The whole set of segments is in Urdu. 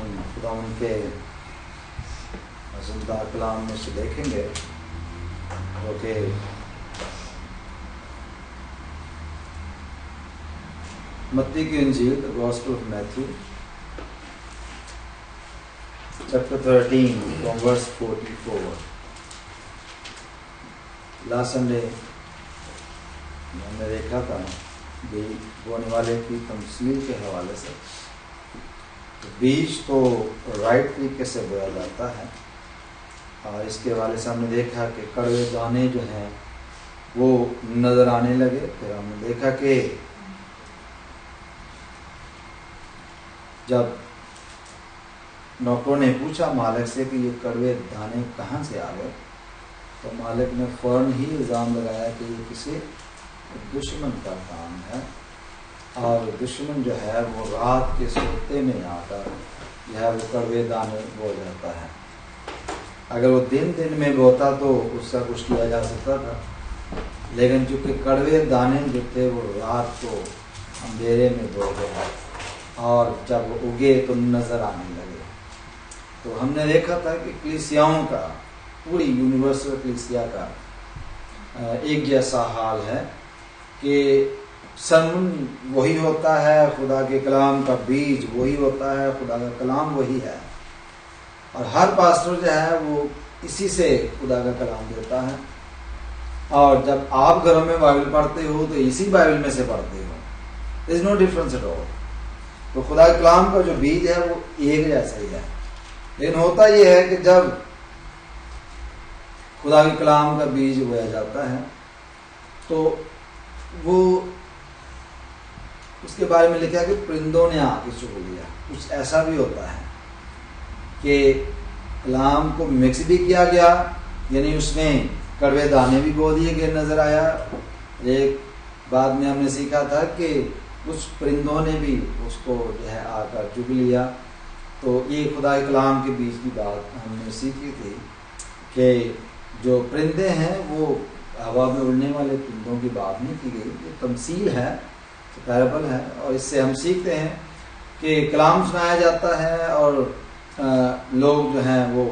ہم خدا ان کے عظمتدار کلام میں سے دیکھیں گے جو کہ متی کی انجیل The Gospel of Matthew chapter 13 from verse 44. Last Sunday ہم نے دیکھا تھا بیج بونے والے کی تمثیل کے حوالے سے بیج تو رائٹ طریقے سے بویا جاتا ہے، اور اس کے حوالے سے ہم نے دیکھا کہ کڑوے دانے جو ہیں وہ نظر آنے لگے. پھر ہم نے دیکھا کہ جب نوکروں نے پوچھا مالک سے کہ یہ کڑوے دانے کہاں سے آ گئے، تو مالک نے فوراً ہی الزام لگایا کہ یہ کسی دشمن کا کام ہے، اور دشمن جو ہے وہ رات کے سوتے میں آ کر جو ہے وہ کڑوے دانے بو جاتا ہے. اگر وہ دن میں بوتا تو اس کا کچھ کیا جا سکتا تھا، لیکن چونکہ کڑوے دانے جو تھے وہ رات کو اندھیرے میں بو گئے اور جب وہ اگے تو نظر آنے لگے. تو ہم نے دیکھا تھا کہ کلیسیاؤں کا، پوری یونیورسل کلیسیا کا ایک جیسا حال ہے کہ سرمن وہی ہوتا ہے، خدا کے کلام کا بیج وہی ہوتا ہے، خدا کا کلام وہی ہے، اور ہر پاسٹر جو ہے وہ اسی سے خدا کا کلام دیتا ہے. اور جب آپ گھروں میں بائبل پڑھتے ہو تو اسی بائبل میں سے پڑھتے ہو. there is no difference at all. تو خدا کے کلام کا جو بیج ہے وہ ایک جیسا ہی ہے. لیکن ہوتا یہ ہے کہ جب خدا کے کلام کا بیج بویا جاتا ہے تو وہ اس کے بارے میں لکھا کہ پرندوں نے آ کے چگ لیا. کچھ ایسا بھی ہوتا ہے کہ کلام کو مکس بھی کیا گیا، یعنی اس میں کڑوے دانے بھی بو دیے گئے نظر آیا. ایک بعد میں ہم نے سیکھا تھا کہ کچھ پرندوں نے بھی اس کو جو ہے آ کر چگ لیا. تو یہ خدا کے کلام کے بیچ کی بات ہم نے سیکھی تھی کہ جو پرندے ہیں وہ ہوا میں اڑنے والے پرندوں کی بات نہیں کی گئی، یہ تمثیل ہے، پیرابل ہے. اور اس سے ہم سیکھتے ہیں کہ کلام سنایا جاتا ہے اور لوگ جو ہیں وہ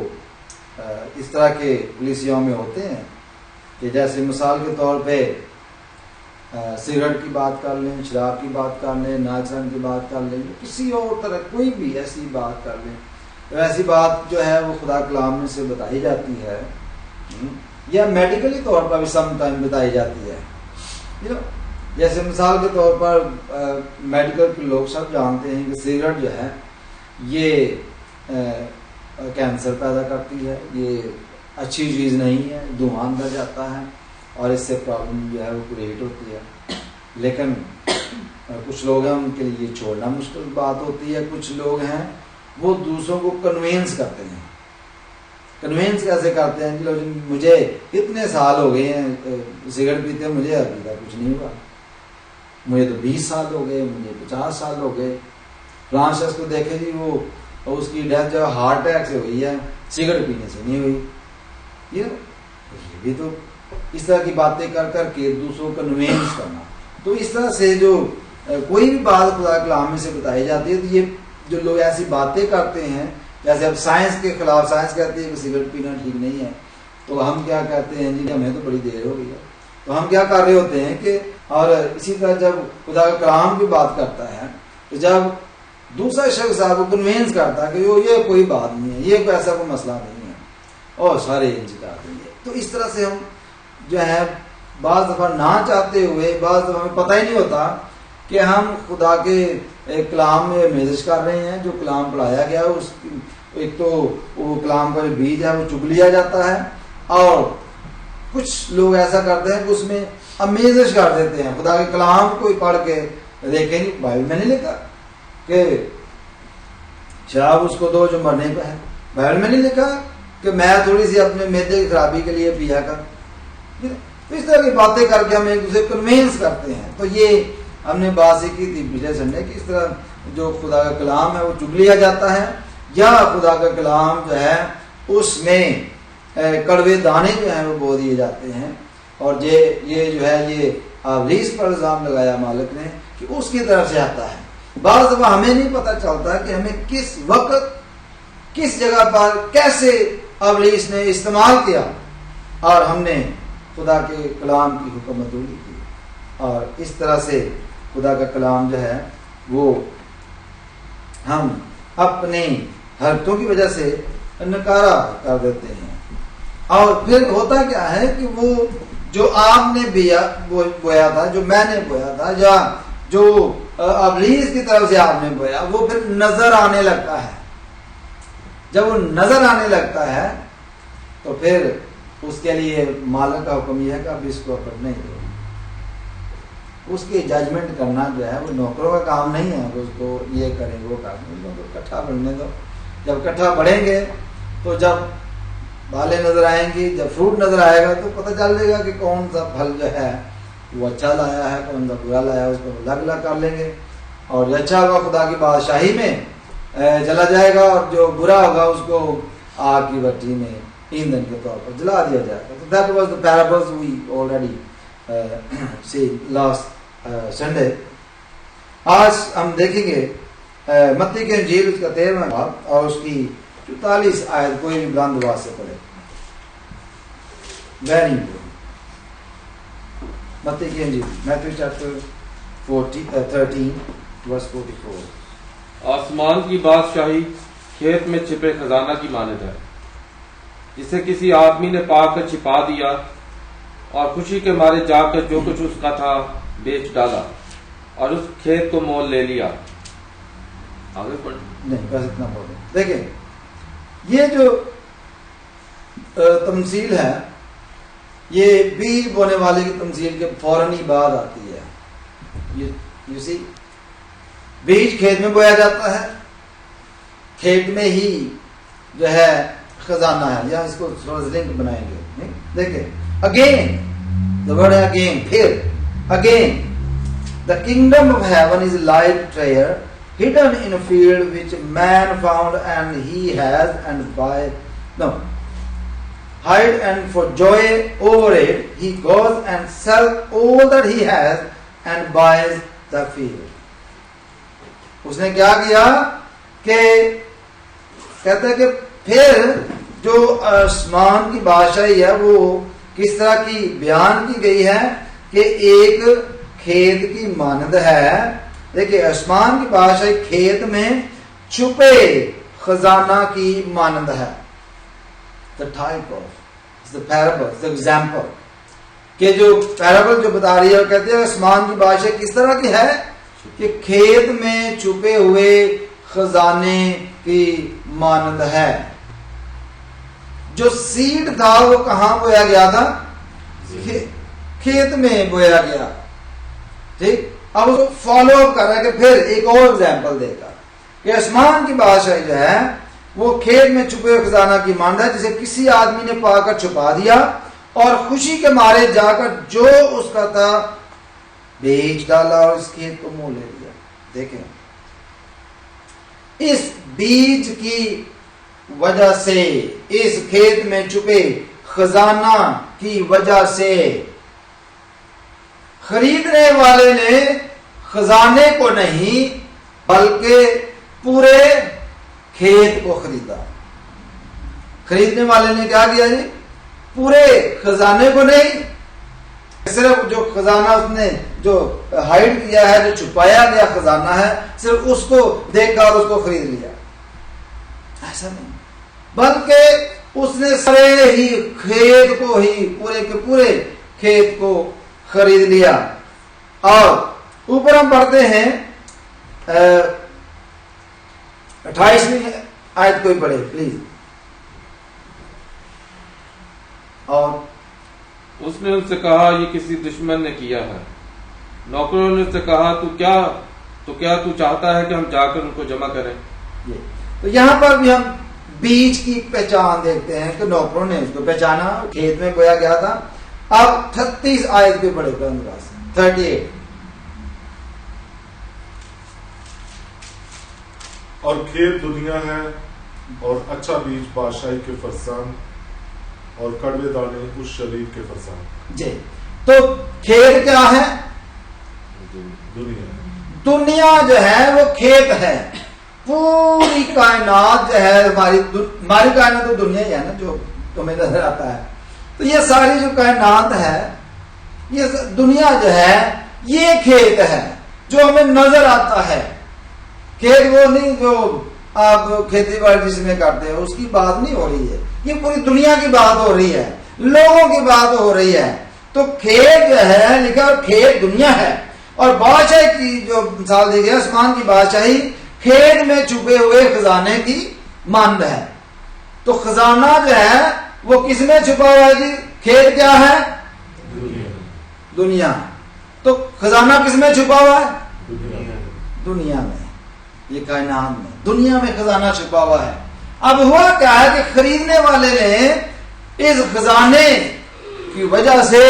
اس طرح کے کلیسیوں میں ہوتے ہیں کہ جیسے مثال کے طور پہ سگریٹ کی بات کر لیں، شراب کی بات کر لیں، ناچن کی بات کر لیں، کسی اور طرح کوئی بھی ایسی بات کر لیں، تو ایسی بات جو ہے وہ خدا کلام میں سے بتائی جاتی ہے، یا میڈیکلی طور پر بھی سم ٹائم بتائی جاتی ہے. جیسے مثال کے طور پر میڈیکل کے لوگ سب جانتے ہیں کہ سگریٹ جو ہے یہ کینسر پیدا کرتی ہے، یہ اچھی چیز نہیں ہے، دھواں اندر جاتا ہے اور اس سے پرابلم جو ہے وہ کریٹ ہوتی ہے. لیکن کچھ لوگ ہیں ان کے لیے یہ چھوڑنا مشکل بات ہوتی ہے. کچھ لوگ ہیں وہ دوسروں کو کنوینس کرتے ہیں. کنوینس کیسے کرتے ہیں؟ مجھے اتنے سال ہو گئے ہیں سگریٹ پیتے، مجھے ابھی تک کچھ نہیں ہوا، مجھے تو 20 سال ہو گئے، مجھے 50 سال ہو گئے. فلاں شخص کو دیکھے جی وہ اس کی ڈیتھ جو ہارٹ اٹیک سے ہوئی ہے، سگریٹ پینے سے نہیں ہوئی. یہ بھی تو اس طرح کی باتیں کر کر کے دوسروں کو کنوینس کرنا. تو اس طرح سے جو کوئی بھی بات خدا کلام میں سے بتائی جاتی ہے تو یہ جو لوگ ایسی باتیں کرتے ہیں، جیسے اب سائنس کے خلاف، سائنس کہتی ہے کہ سگریٹ پینا ٹھیک نہیں ہے، تو ہم کیا کہتے ہیں جی ہمیں تو بڑی دیر ہو گئی ہے. تو ہم کیا کر رہے ہوتے ہیں کہ، اور اسی طرح جب خدا کا کلام کی بات کرتا ہے تو جب دوسرا شخص آپ کو کنوینس کرتا ہے کہ یہ کوئی بات نہیں ہے، یہ کوئی ایسا کوئی مسئلہ نہیں ہے، اور سارے انجکار دیں گے. تو اس طرح سے ہم جو ہے بعض دفعہ نہ چاہتے ہوئے، بعض دفعہ ہمیں پتہ ہی نہیں ہوتا کہ ہم خدا کے کلام میں میزش کر رہے ہیں. جو کلام پڑھایا گیا ہے اس ایک تو وہ کلام کا جو بیج ہے وہ چگ لیا جاتا ہے، اور کچھ لوگ ایسا کرتے ہیں کہ اس میں امیزش کر دیتے ہیں. خدا کے کلام کو پڑھ کے دیکھیں گے بائبل میں نہیں لکھا کہ شراب اس کو دو جو مرنے پہ ہے، بائبل میں نہیں لکھا کہ میں تھوڑی سی اپنے معدے کی خرابی کے لیے پیا کر. تو اس طرح کی باتیں کر کے ہم ایک دوسرے کنوینس کرتے ہیں. تو یہ ہم نے بات سیکھی تھی پچھلے سنڈے کہ اس طرح جو خدا کا کلام ہے وہ چگ لیا جاتا ہے، یا خدا کا کلام جو ہے اس میں کڑوے دانے جو ہیں وہ بو دیے جاتے ہیں. اور یہ جو ہے یہ ابلیس پر الزام لگایا مالک نے کہ اس کی طرف سے آتا ہے. بعض دفعہ ہمیں نہیں پتہ چلتا کہ ہمیں کس وقت کس جگہ پر کیسے ابلیس نے استعمال کیا، اور ہم نے خدا کے کلام کی حکم مدولی کی، اور اس طرح سے خدا کا کلام جو ہے وہ ہم اپنے حرکتوں کی وجہ سے نکارا کر دیتے ہیں۔ اور پھر ہوتا کیا ہے کہ وہ جو آپ نے بویا تھا، جو میں نے بویا تھا، یا جو ابلیس کی طرف سے آپ نے بویا، وہ پھر نظر آنے لگتا ہے۔ جب وہ نظر آنے لگتا ہے تو پھر اس کے لیے مالک کا حکم یہ ہے کہ اب اس کو اپنے نہیں دو۔ اس کی ججمنٹ کرنا جو ہے وہ نوکروں کا کام نہیں ہے کہ اس کو یہ کریں وہ کریں، اس کو کٹھا بڑھنے دو۔ جب کٹھا بڑھیں گے تو جب بالیں نظر آئیں گی، جب فروٹ نظر آئے گا تو پتہ چل جائے گا کہ کون سا پھل جو ہے وہ اچھا لایا ہے، کون سا برا لایا ہے، اس کو الگ الگ کر لیں گے۔ اور جو اچھا ہوگا خدا کی بادشاہی میں جلا جائے گا، اور جو برا ہوگا اس کو آگ کی بھٹی میں ایندھن کے طور پر جلا دیا جائے گا۔ تو that was the parables we already see last Sunday۔ آج ہم دیکھیں گے متی کی انجیل اس کا 13واں باب اور اس کی 44 آیت، کوئی بھی بلند آواز سے پڑھے۔ Very important. متی کی انجیل میتھیو چیپٹر 13 verse 44۔ آسمان کی بادشاہی کھیت میں چھپے خزانہ کی مانند ہے، جسے کسی آدمی نے پا کر چھپا دیا اور خوشی کے مارے جا کر جو کچھ اس کا تھا بیچ ڈالا اور اس کھیت کو مول لے لیا۔ آگے پڑھ نہیں بس اتنا بولیں۔ دیکھیں یہ جو تمثیل ہے یہ بیج بونے والے کی تمثیل کے فوراً ہی بعد آتی ہے۔ یو سی، بیج کھیت میں بویا جاتا ہے، کھیت میں ہی جو ہے خزانہ ہے، یا اس کو تھوڑا سا لنک بنائیں گے۔ دیکھیں اگین دا ورڈ ہے اگین، پھر again the kingdom of heaven is light treasure hidden in a field which man found, and he has hide, and for joy over it he goes and sells all that he has and buys the field۔ اس نے کیا کیا کہ کہتا ہے کہ پھر جو آسمان کی بادشاہی ہے وہ کس طرح کی بیان کی گئی ہے کہ ایک کھیت کی مانند ہے۔ دیکھیں آسمان کی بادشاہی کھیت میں چھپے خزانہ کی مانند ہے۔ the type of the parable, the example، کہ جو پیرابل جو بتا رہی ہے وہ کہتے ہیں آسمان کی بادشاہی کس طرح کی ہے کہ کھیت میں چھپے ہوئے خزانے کی مانند ہے۔ جو سیڈ تھا وہ کہاں بویا گیا تھا؟ کھیت میں بویا گیا۔ ٹھیک، اب اس کو فالو اپ کر رہا ہے کہ پھر ایک اور ایگزامپل دے گا کہ آسمان کی بادشاہی جو ہے وہ کھیت میں چھپے ہوئے خزانہ کی مانند ہے، جسے کسی آدمی نے پا کر چھپا دیا اور خوشی کے مارے جا کر جو اس کا تھا بیچ ڈالا اور اس کھیت کو مول لے لیا۔ دیکھیں اس بیج کی وجہ سے، اس کھیت میں چھپے خزانہ کی وجہ سے خریدنے والے نے خزانے کو نہیں بلکہ پورے کھیت کو خریدا۔ خریدنے والے نے کیا کیا جی؟ پورے خزانے کو نہیں، صرف جو خزانہ اس نے جو ہائڈ کیا ہے، جو چھپایا گیا خزانہ ہے، صرف اس کو دیکھا اور اس کو خرید لیا۔ ایسا نہیں، بلکہ اس نے سارے ہی کھیت کو ہی، پورے کے پورے کھیت کو خرید لیا۔ اور اوپر ہم پڑھتے ہیں 28ویں آیت کوئی پڑھے پلیز۔ اور اس نے ان سے کہا یہ کسی دشمن نے کیا ہے۔ نوکروں نے اس سے کہا تو کیا تو چاہتا ہے کہ ہم جا کر ان کو جمع کریں؟ تو یہاں پر بھی ہم بیج کی پہچان دیکھتے ہیں کہ نوکروں نے اس کو پہچانا، کھیت میں بویا گیا تھا۔ اب 36 آیت پہ پڑھے 38۔ اور کھیت دنیا ہے اور اچھا بیج بادشاہی کے فرسان اور کڑوے دانے اس شریر کے فرسان۔ جی، تو کھیت کیا ہے؟ دنیا دنیا جو ہے وہ کھیت ہے، پوری کائنات جو ہے ہماری کائنات تو دنیا ہی ہے نا جو تمہیں نظر آتا ہے. تو یہ ساری جو کائنات ہے، یہ دنیا جو ہے یہ کھیت ہے جو ہمیں نظر آتا ہے. کھیت وہ نہیں جو آپ کھیتی باڑی جس میں کرتے ہیں، اس کی بات نہیں ہو رہی ہے. یہ پوری دنیا کی بات ہو رہی ہے، لوگوں کی بات ہو رہی ہے. تو کھیت جو ہے لکھا کھیت دنیا ہے. اور بادشاہ کی جو مثال دی گئی آسمان کی بادشاہی کھیت میں چھپے ہوئے خزانے کی مانند ہے. تو خزانہ جو ہے وہ کس میں چھپا ہوا ہے جی؟ کھیت کیا ہے؟ دنیا. تو خزانہ کس میں چھپا ہوا ہے؟ دنیا میں. یہ کائنات میں دنیا میں خزانہ چھپا ہوا ہے. اب ہوا کیا ہے کہ خریدنے والے نے اس خزانے کی وجہ سے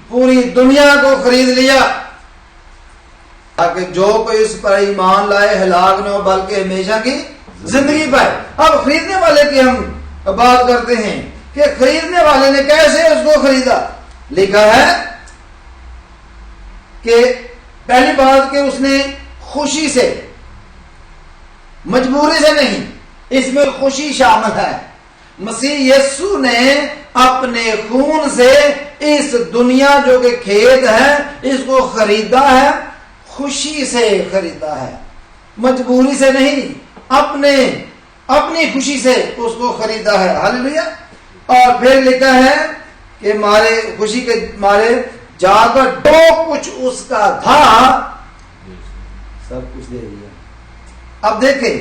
پوری دنیا کو خرید لیا تاکہ جو کوئی اس پر ایمان لائے ہلاک نہ ہو بلکہ ہمیشہ کی زندگی پائے. اب خریدنے والے کی ہم بات کرتے ہیں کہ خریدنے والے نے کیسے اس کو خریدا. لکھا ہے کہ پہلی بات کہ اس نے خوشی سے، مجبوری سے نہیں، اس میں خوشی شامل ہے. مسیح یسوع نے اپنے خون سے اس دنیا جو کہ کھیت ہے اس کو خریدا ہے، خوشی سے خریدا ہے، مجبوری سے نہیں، اپنی خوشی سے اس کو خریدا ہے. ہاللیلویا. اور پھر لکھا ہے کہ مارے خوشی کے مارے جا کر جو کچھ اس کا تھا سب کچھ دے دیا. اب دیکھیں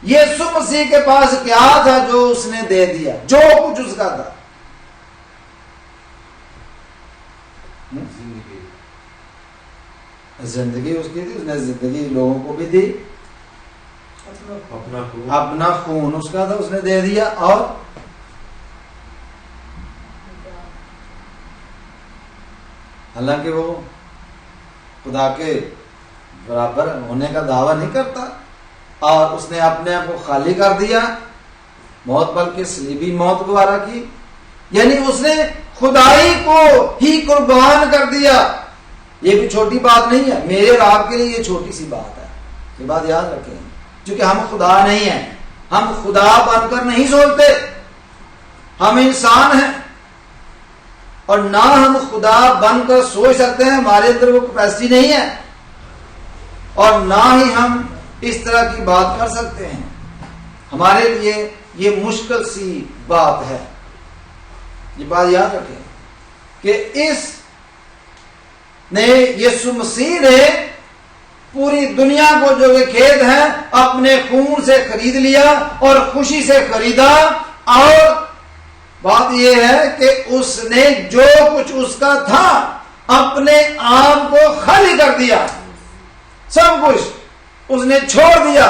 یسوع مسیح کے پاس کیا تھا جو اس نے دے دیا؟ جو کچھ اس کا تھا. زندگی اس کی تھی، اس نے زندگی لوگوں کو بھی دی. اپنا خون اس کا تھا، اس نے دے دیا. اور حالانکہ وہ خدا کے برابر ہونے کا دعویٰ نہیں کرتا اور اس نے اپنے آپ کو خالی کر دیا، موت بلکہ صلیبی موت گوارا کی. یعنی اس نے خدائی کو ہی قربان کر دیا. یہ کوئی چھوٹی بات نہیں ہے میرے اور آپ کے لیے، یہ چھوٹی سی بات ہے. یہ بات یاد رکھیں کیونکہ ہم خدا نہیں ہیں، ہم خدا بن کر نہیں سوچتے، ہم انسان ہیں اور نہ ہم خدا بن کر سوچ سکتے ہیں. ہمارے اندر وہ کیپیسٹی نہیں ہے اور نہ ہی ہم اس طرح کی بات کر سکتے ہیں. ہمارے لیے یہ مشکل سی بات ہے. یہ بات یاد رکھیں کہ اس نے یسوع مسیح نے پوری دنیا کو جو کہ کھیت ہے اپنے خون سے خرید لیا اور خوشی سے خریدا. اور بات یہ ہے کہ اس نے جو کچھ اس کا تھا اپنے آپ کو خالی کر دیا. سب کچھ اس نے چھوڑ دیا،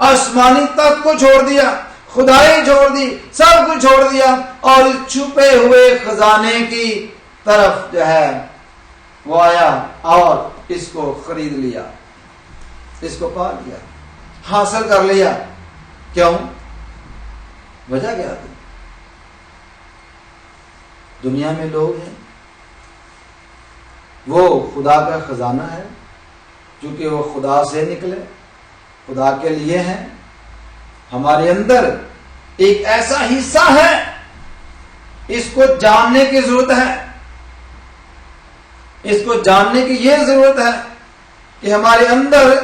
آسمانی تخت کو چھوڑ دیا، خدائی چھوڑ دی، سب کچھ چھوڑ دیا اور چھپے ہوئے خزانے کی طرف جو ہے وہ آیا اور اس کو خرید لیا، اس کو پا لیا، حاصل کر لیا. کیوں؟ وجہ کیا تھی؟ دنیا میں لوگ ہیں، وہ خدا کا خزانہ ہے کیونکہ وہ خدا سے نکلے، خدا کے لیے ہیں. ہمارے اندر ایک ایسا حصہ ہے، اس کو جاننے کی ضرورت ہے. اس کو جاننے کی یہ ضرورت ہے کہ ہمارے اندر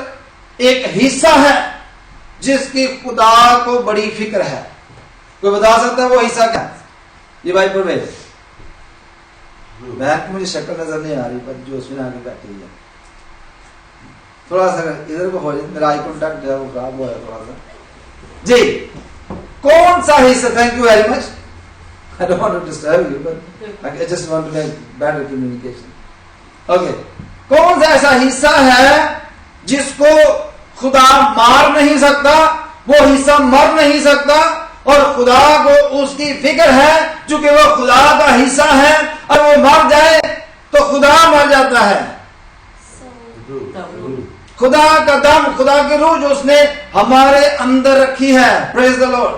ایک حصہ ہے جس کی خدا کو بڑی فکر ہے. کوئی بتا سکتا ہے وہ حصہ کیا؟ یہ بھائی پرویز بہن کی مجھے شکل نظر نہیں آ رہی پر جو اس میں آگے بیٹھی ہے، تھوڑا سا ادھر کو ہو جائے، میرا آئی کانٹیکٹ جو ہے وہ خراب ہوا ہے تھوڑا سا. جی کون سا حصہ؟ Thank you very much. I don't want to disturb you, but I just want to make better communication. Okay. کون سا ایسا حصہ ہے جس کو خدا مار نہیں سکتا، وہ حصہ مر نہیں سکتا اور خدا کو اس کی فکر ہے چونکہ وہ خدا کا حصہ ہے اور وہ مر جائے تو خدا مر جاتا ہے. خدا کا دم، خدا کی روح جو اس نے ہمارے اندر رکھی ہے. پریز دی لارڈ.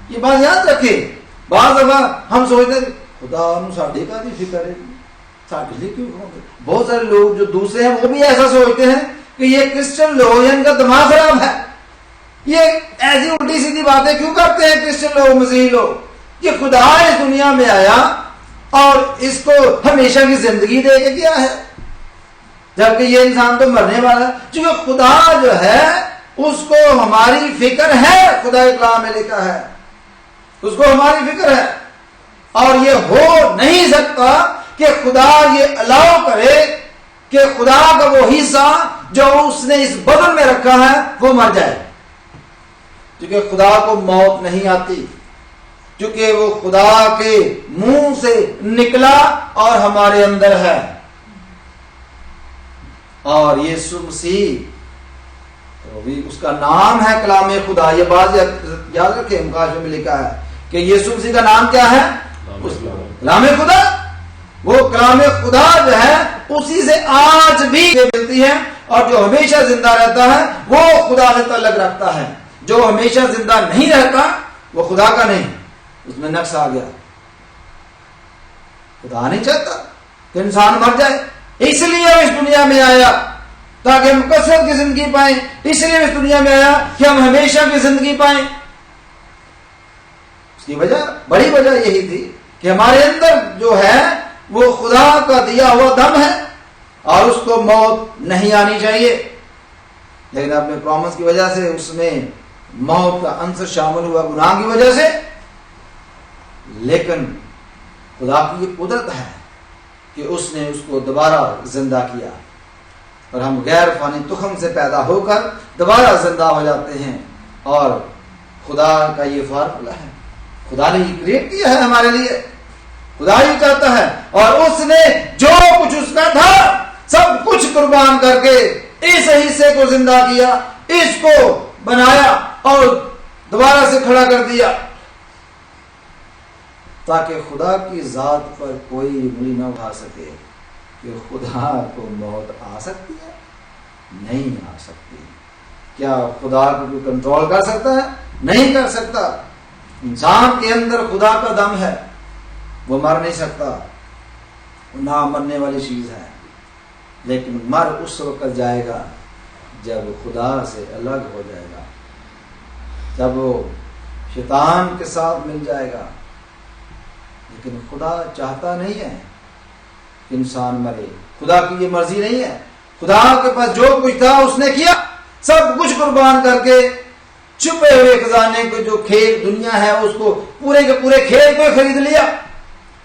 یہ بات یاد رکھیں. بعض دفعہ ہم سوچتے ہیں خدا ساڈے کا نہیں فکر ہے، ساڈے لیے کیوں؟ بہت سارے لوگ جو دوسرے ہیں وہ بھی ایسا سوچتے ہیں کہ یہ کرسچن لوگ ہیں، ان کا دماغ خراب ہے. یہ ایسی الٹی سیدھی باتیں کیوں کرتے ہیں کرسچن لوگ، مسیحی لوگ؟ یہ خدا اس دنیا میں آیا اور اس کو ہمیشہ کی زندگی دے کے گیا ہے، جبکہ یہ انسان تو مرنے والا ہے۔ چونکہ خدا جو ہے اس کو ہماری فکر ہے، خدا کلام میں لکھا ہے اس کو ہماری فکر ہے، اور یہ ہو نہیں سکتا کہ خدا یہ الاؤ کرے کہ خدا کا وہ حصہ جو اس نے اس بدن میں رکھا ہے وہ مر جائے، کیونکہ خدا کو موت نہیں آتی، کیونکہ وہ خدا کے منہ سے نکلا اور ہمارے اندر ہے۔ اور یسوع مسیح بھی اس کا نام ہے کلام خدا۔ یہ بات یاد رکھیں، مکاشفہ میں لکھا ہے کہ یسوع مسیح کا نام کیا ہے؟ کلام خدا۔ وہ کلام خدا جو ہے اسی سے آج بھی ملتی ہے، اور جو ہمیشہ زندہ رہتا ہے وہ خدا سے تعلق رکھتا ہے۔ جو ہمیشہ زندہ نہیں رہتا وہ خدا کا نہیں، اس میں نقص آ گیا۔ خدا نہیں چاہتا کہ انسان مر جائے، اس لیے وہ اس دنیا میں آیا تاکہ ہم کثرت کی زندگی پائیں، اس لیے اس دنیا میں آیا کہ ہم ہمیشہ کی زندگی پائیں۔ اس کی وجہ، بڑی وجہ یہی تھی کہ ہمارے اندر جو ہے وہ خدا کا دیا ہوا دم ہے اور اس کو موت نہیں آنی چاہیے، لیکن اپنے پرومس کی وجہ سے اس میں موت کا عنصر شامل ہوا گناہ کی وجہ سے۔ لیکن خدا کی یہ قدرت ہے کہ اس نے اس کو دوبارہ زندہ کیا، اور ہم غیر فانی تخم سے پیدا ہو کر دوبارہ زندہ ہو جاتے ہیں، اور خدا کا یہ فارمولا ہے، خدا نے یہ کریٹ کیا ہے ہمارے لیے، خدا ہی چاہتا ہے، اور اس نے جو کچھ اس کا تھا سب کچھ قربان کر کے اس حصے کو زندہ کیا، اس کو بنایا اور دوبارہ سے کھڑا کر دیا، تاکہ خدا کی ذات پر کوئی انگلی نہ اٹھا سکے کہ خدا کو موت آ سکتی ہے، نہیں آ سکتی۔ کیا خدا کو کوئی کنٹرول کر سکتا ہے؟ نہیں کر سکتا۔ انسان کے اندر خدا کا دم ہے، وہ مر نہیں سکتا، وہ نہ مرنے والی چیز ہے، لیکن مر اس وقت جائے گا جب خدا سے الگ ہو جائے گا، جب وہ شیطان کے ساتھ مل جائے گا۔ لیکن خدا چاہتا نہیں ہے کہ انسان مرے، خدا کی یہ مرضی نہیں ہے۔ خدا کے پاس جو کچھ تھا اس نے کیا، سب کچھ قربان کر کے چھپے ہوئے خزانے کو، جو کھیت دنیا ہے اس کو، پورے کے پورے کھیت کو خرید لیا۔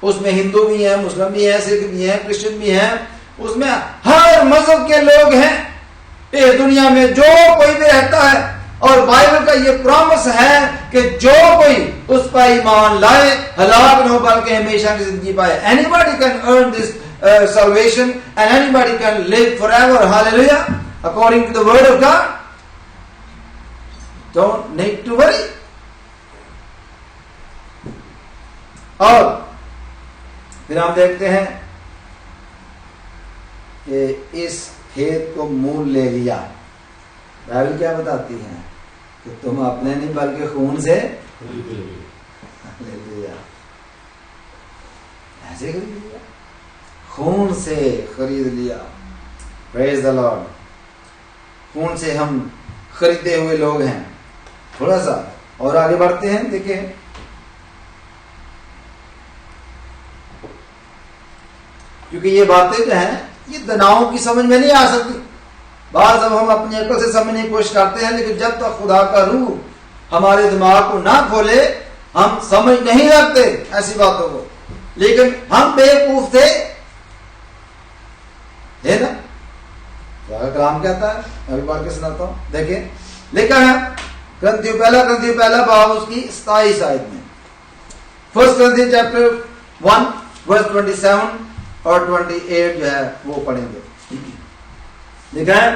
اس میں ہندو بھی ہیں، مسلم بھی ہیں، سکھ بھی ہیں، کرسچن بھی ہیں، اس میں ہر مذہب کے لوگ ہیں اس دنیا میں، جو کوئی بھی رہتا ہے۔ اور بائبل کا یہ پرامس ہے کہ جو کوئی اس پر ایمان لائے ہلاک نہ ہو بلکہ ہمیشہ کی زندگی پائے۔ Anybody can earn this salvation and anybody can live forever. Hallelujah. According to the word of God. Don't need to worry. اور پھر ہم دیکھتے ہیں کہ اس کھیت کو مول لے لیا۔ بائبل کیا بتاتی ہے کہ تم اپنے نہیں بلکہ خون سے لے لیا، ایسے خرید لیا، خون سے خرید لیا۔ پریز دی لارڈ۔ خون سے ہم خریدے ہوئے لوگ ہیں۔ تھوڑا سا اور آگے بڑھتے ہیں، دیکھیں کیونکہ یہ باتیں جو ہیں یہ دناؤں کی سمجھ میں نہیں آ سکتی۔ بعض اب ہم اپنی عقل سے سمجھنے کی کوشش کرتے ہیں، لیکن جب تک خدا کا روح ہمارے دماغ کو نہ کھولے ہم سمجھ نہیں رکھتے ایسی باتوں کو۔ لیکن ہم بیوقوف تھے نا، خدا کا کلام کہتا ہے، میں بھی پڑھ کے سناتا ہوں، دیکھیں لکھا ہے کرنتھیوں پہلا باب اس کی 27 آیت میں، 1 Corinthians chapter 1 verse 27 اور 28 جو ہے وہ پڑھیں گے۔ لکھا ہے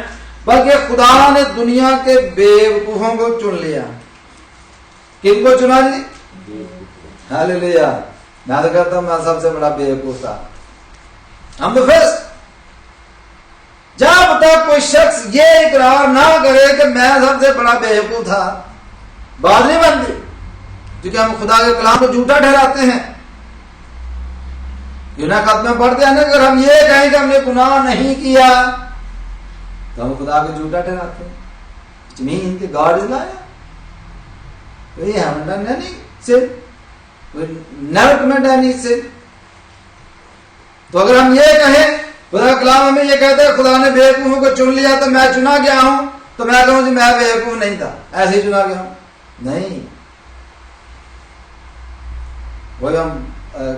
بلکہ خدا نے دنیا کے بیوقوفوں کو چن لیا۔ کن کو چنا جی؟ ہاللیلویا۔ میں تو کہتا ہوں میں سب سے بڑا بیوقوف تھا، ہم تو فرسٹ۔ جب تک کوئی شخص یہ اقرار نہ کرے کہ میں سب سے بڑا بیوقوف تھا، بات نہیں بنتی، کیونکہ ہم خدا کے کلام کو جھوٹا ٹھہراتے ہیں۔ گناہ خط میں پڑھتے ہیں نا، اگر ہم یہ کہیں کہ ہم نے گناہ نہیں کیا تو ہم خدا کو جھوٹا ٹھہراتے ہیں۔ اٹ مین کہ God is liar. We haven't done any sin. We never committed any sin. تو اگر ہم یہ کہیں خدا کلام ہمیں یہ کہتا ہے خدا نے بیوقوفوں کو چن لیا تو میں چنا گیا ہوں، تو میں کہوں جی میں بیوقوف نہیں تھا، ایسے ہی چنا گیا ہوں، نہیں. وہی ہم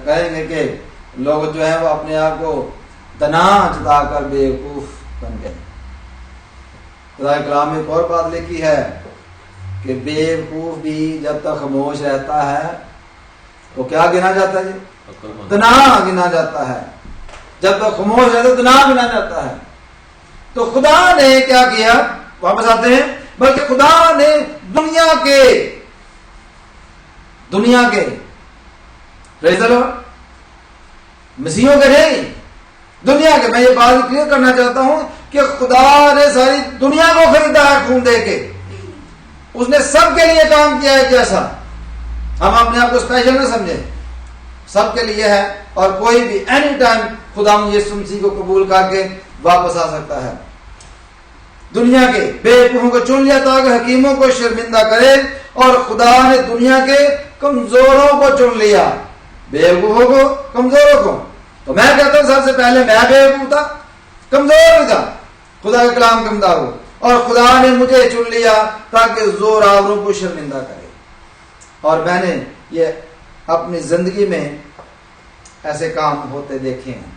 کہیں گے کہ لوگ جو ہیں وہ اپنے آپ کو دنا جتا کر بیوقوف بن گئے. خدا کلام میں ایک اور بات لکھی ہے کہ بیوقوف بھی جب تک خاموش رہتا ہے وہ کیا گنا جاتا ہے جی؟ دنا گنا جاتا ہے. جب تک خاموش رہتا ہے دنا گنا جاتا ہے. تو خدا نے کیا کیا، واپس آتے ہیں، بلکہ خدا نے دنیا کے مسیحوں کے نہیں، دنیا کے، میں یہ بات کلیئر کرنا چاہتا ہوں کہ خدا نے ساری دنیا کو خریدا ہے خون دے کے. اس نے سب کے لیے کام کیا ہے. کیسا؟ ہم اپنے آپ کو اسپیشل نہ سمجھیں، سب کے لیے ہے، اور کوئی بھی اینی ٹائم خدا یسوع مسیح کو قبول کر کے واپس آ سکتا ہے. دنیا کے بیوقوفوں کو چن لیا تاکہ حکیموں کو شرمندہ کرے، اور خدا نے دنیا کے کمزوروں کو چن لیا، بیوقوفوں کو، کمزوروں کو. تو میں کہتا ہوں سب سے پہلے میں بیوقوف تھا، کمزور بھی تھا، خدا کا کلام کمزور ہو، اور خدا نے مجھے چن لیا تاکہ زور آوروں کو شرمندہ کرے. اور میں نے یہ اپنی زندگی میں ایسے کام ہوتے دیکھے ہیں.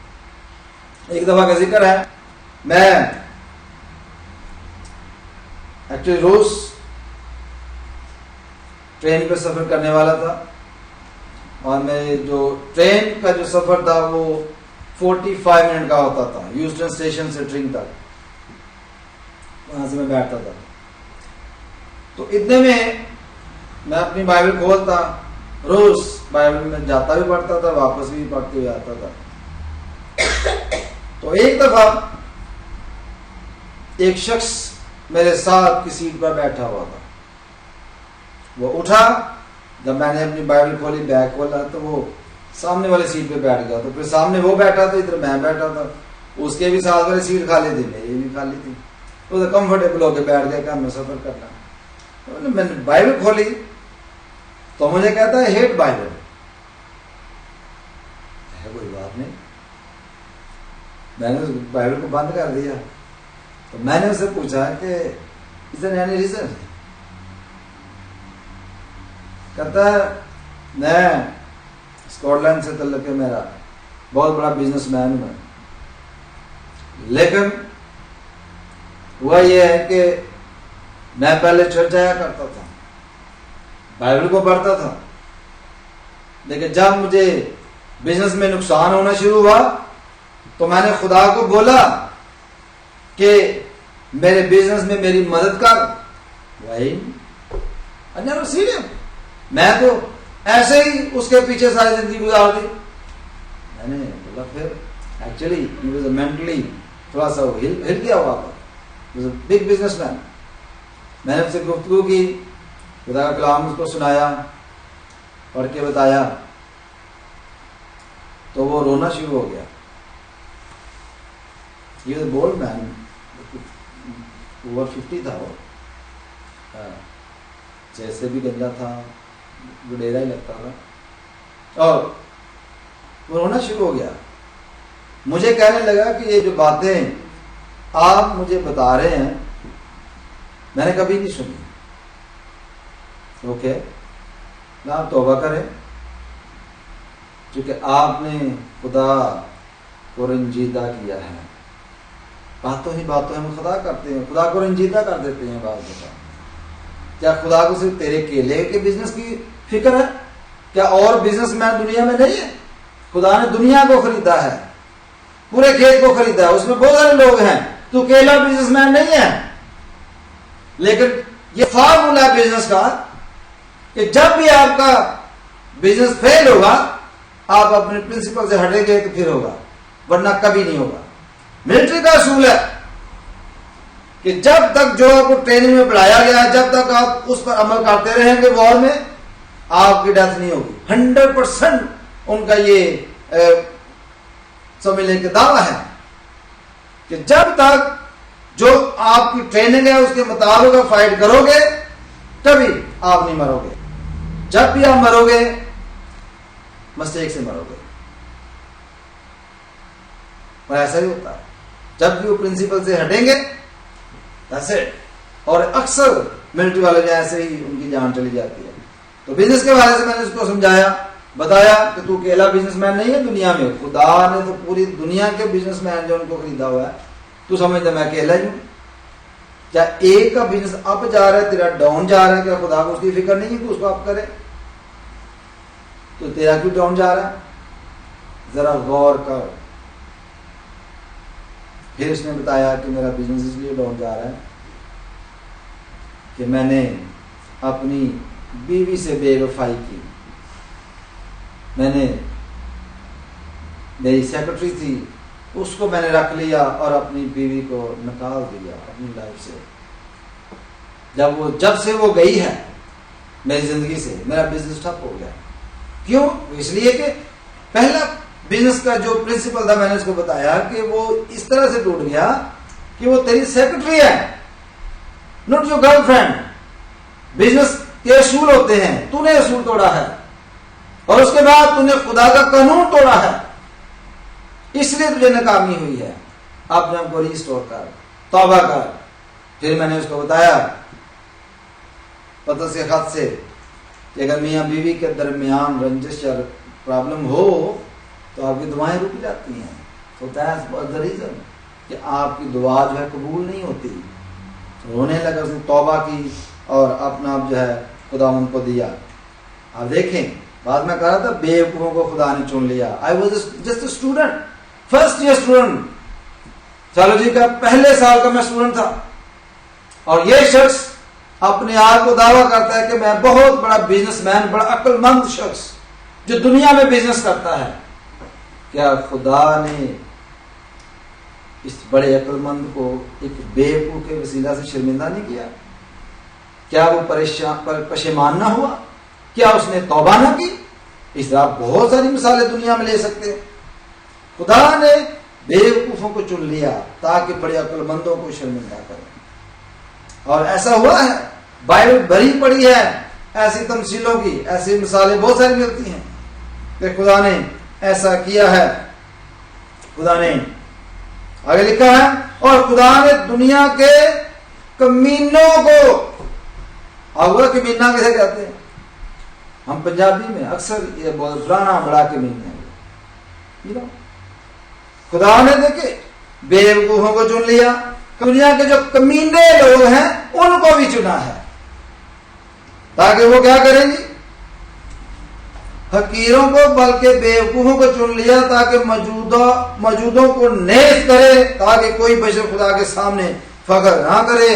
ایک دفعہ کا ذکر ہے، میں ایکچولی روز ٹرین پہ سفر کرنے والا تھا، اور میں جو ٹرین کا جو سفر تھا وہ 45 منٹ کا ہوتا تھا، ہیوسٹن اسٹیشن سے ٹرین تک، وہاں سے میں بیٹھتا تھا. تو اتنے میں اپنی بائبل کھولتا، روز بائبل میں جاتا بھی پڑھتا تھا، واپس بھی پڑھتے ہوئے آتا تھا. تو ایک دفعہ ایک شخص میرے ساتھ کی سیٹ پر بیٹھا ہوا تھا. وہ اٹھا، جب میں نے اپنی بائبل کھولی، بیگ کھولا، تو وہ سامنے والی سیٹ پہ بیٹھ گیا. تو پھر سامنے وہ بیٹھا تھا، ادھر میں بیٹھا تھا، اس کے بھی ساتھ والی سیٹ خالی تھی، میری بھی خالی تھی. تو کمفرٹیبل ہو کے بیٹھ گیا کہ ہمیں سفر کرنا. تو میں نے بائبل کھولی تو مجھے کہتا ہے ہیٹ بائبل. کوئی بات نہیں، میں نے بائبل کو بند کر دیا. تو میں نے اسے پوچھا کہ از دیر اینی ریزن؟ کہتا ہے میں اسکاٹ لینڈ سے تعلق ہے میرا، بہت بڑا بزنس مین ہوں، لیکن ہوا یہ ہے کہ میں پہلے چرچ جایا کرتا تھا، بائبل کو پڑھتا تھا، لیکن جب مجھے بزنس میں نقصان ہونا شروع ہوا تو میں نے خدا کو بولا کہ میرے بزنس میں میری مدد کر. میں تو ایسے ہی اس کے پیچھے ساری زندگی گزار دی. میں نے بولا پھر ایکچولی مینٹلی تھوڑا سا ہل گیا ہوا تھا، بگ بزنس مین. میں نے اس سے گفتگو کی، خدا کا کلام اس کو سنایا، پڑھ کے بتایا، تو وہ رونا شروع ہو گیا. یہ بولڈ مین، اوور 50 تھا وہ، جیسے بھی گنجا تھا، گڈیرا ہی لگتا تھا، اور وہ رونا شروع ہو گیا. مجھے کہنے لگا کہ یہ جو باتیں آپ مجھے بتا رہے ہیں میں نے کبھی نہیں سنی. اوکے، آپ توبہ کریں، کیونکہ آپ نے خدا کو رنجیدہ کیا ہے. باتوں ہی باتوں ہم خدا کرتے ہیں، خدا کو رنجیدہ کر دیتے ہیں. بعض دفعہ کیا خدا کو صرف تیرے کیلے کے بزنس کی فکر ہے؟ کیا اور بزنس مین دنیا میں نہیں ہے؟ خدا نے دنیا کو خریدا ہے، پورے کھیت کو خریدا ہے، اس میں بہت سارے لوگ ہیں. تو کیلا بزنس مین نہیں ہے. لیکن یہ فارمولا ہے بزنس کا کہ جب بھی آپ کا بزنس فیل ہوگا آپ اپنے پرنسپل سے ہٹیں گے تو پھر ہوگا، ورنہ کبھی نہیں ہوگا. ملٹری کا اصول ہے کہ جب تک جو آپ کو ٹریننگ میں پڑھایا گیا ہے، جب تک آپ اس پر عمل کرتے رہیں گے، وار میں آپ کی ڈیتھ نہیں ہوگی. 100% ان کا یہ سمجھنے کا دعویٰ ہے کہ جب تک جو آپ کی ٹریننگ ہے اس کے مطابق فائٹ کرو گے تبھی آپ نہیں مرو گے. جب بھی آپ مرو گے مسٹیک سے مرو گے، اور ایسا ہی ہوتا ہے جب بھی وہ پرنسپل سے ہٹیں گے ایسے، اور اکثر ملٹری والے جو ایسے ہی ان کی جان چلی جاتی ہے۔ تو بزنس کے بارے سے میں نے اس کو سمجھایا، بتایا کہ تو اکیلا بزنس مین نہیں ہے دنیا میں، خدا نے تو پوری دنیا کے بزنس مین جو ان کو خریدا ہوا ہے، تو سمجھتا میں اکیلا ہی ہوں؟ کیا ایک کا بزنس اپ جا رہا ہے تیرا ڈاؤن جا رہا ہے، کیا خدا کو اس کی فکر نہیں ہے کہ اس کو اپ کرے؟ تو تیرا کیوں ڈاؤن جا رہا ہے؟ ذرا غور کر۔ پھر اس نے بتایا کہ میرا بزنس اس لیے ڈاؤن جا رہا ہے کہ میں نے اپنی بیوی سے بے وفائی کی، میں نے میری سیکرٹری تھی اس کو میں نے رکھ لیا اور اپنی بیوی کو نکال دیا اپنی لائف سے۔ جب سے وہ گئی ہے میری زندگی سے، میرا بزنس ٹھپ ہو گیا۔ کیوں؟ اس لیے کہ پہلا بزنس کا جو پرنسپل تھا میں نے اس کو بتایا کہ وہ اس طرح سے ٹوٹ گیا کہ وہ تیری سیکرٹری ہے، note your girl friend. Business کے اصول ہوتے ہیں، تو نے اصول توڑا ہے اور اس کے بعد تو نے خدا کا قانون توڑا ہے، اس لیے تجھے ناکامی ہوئی ہے۔ اپنے آپ کو ریسٹور کر، توبہ کر۔ پھر میں نے اس کو بتایا پترس کے خط سے کہ اگر میاں بیوی کے درمیان رنجش یا پرابلم ہو تو آپ کی دعائیں رک جاتی ہیں، تو that's the reason کہ آپ کی دعا جو ہے قبول نہیں ہوتی۔ رونے لگا، اس نے توبہ کی اور اپنا آپ جو ہے خداوند کو دیا۔ آپ دیکھیں بعد میں کہا تھا بے وقوفوں کو خدا نے چن لیا۔ I was just a student, first year student، چلو جی کا پہلے سال کا میں اسٹوڈنٹ تھا، اور یہ شخص اپنے آپ کو دعویٰ کرتا ہے کہ میں بہت بڑا بزنس مین، بڑا عقل مند شخص جو دنیا میں بزنس کرتا ہے۔ کیا خدا نے اس بڑے عقل مند کو ایک بے وقوف کے وسیلہ سے شرمندہ نہیں کیا؟ کیا وہ پشیمان نہ ہوا؟ کیا اس نے توبہ نہ کی؟ اس طرح بہت ساری مثالیں دنیا میں لے سکتے ہیں۔ خدا نے بے وقوفوں کو چن لیا تاکہ بڑے عقل مندوں کو شرمندہ کرے، اور ایسا ہوا ہے۔ بائبل بھری پڑی ہے ایسی تمثیلوں کی، ایسی مثالیں بہت ساری ملتی ہیں کہ خدا نے ایسا کیا ہے۔ خدا نے آگے لکھا ہے، اور خدا نے دنیا کے کمینوں کو، آگے کمینہ کیسے کہتے ہیں؟ ہم پنجابی میں اکثر یہ بہت پرانا بڑا کمین ہے۔ خدا نے دیکھے بے وقوفوں کو چن لیا، دنیا کے جو کمینے لوگ ہیں ان کو بھی چنا ہے تاکہ وہ کیا کریں گی؟ حقیروں کو بلکہ بے وقوفوں کو چن لیا تاکہ موجودوں کو نیز کرے، تاکہ کوئی بشر خدا کے سامنے فخر نہ کرے۔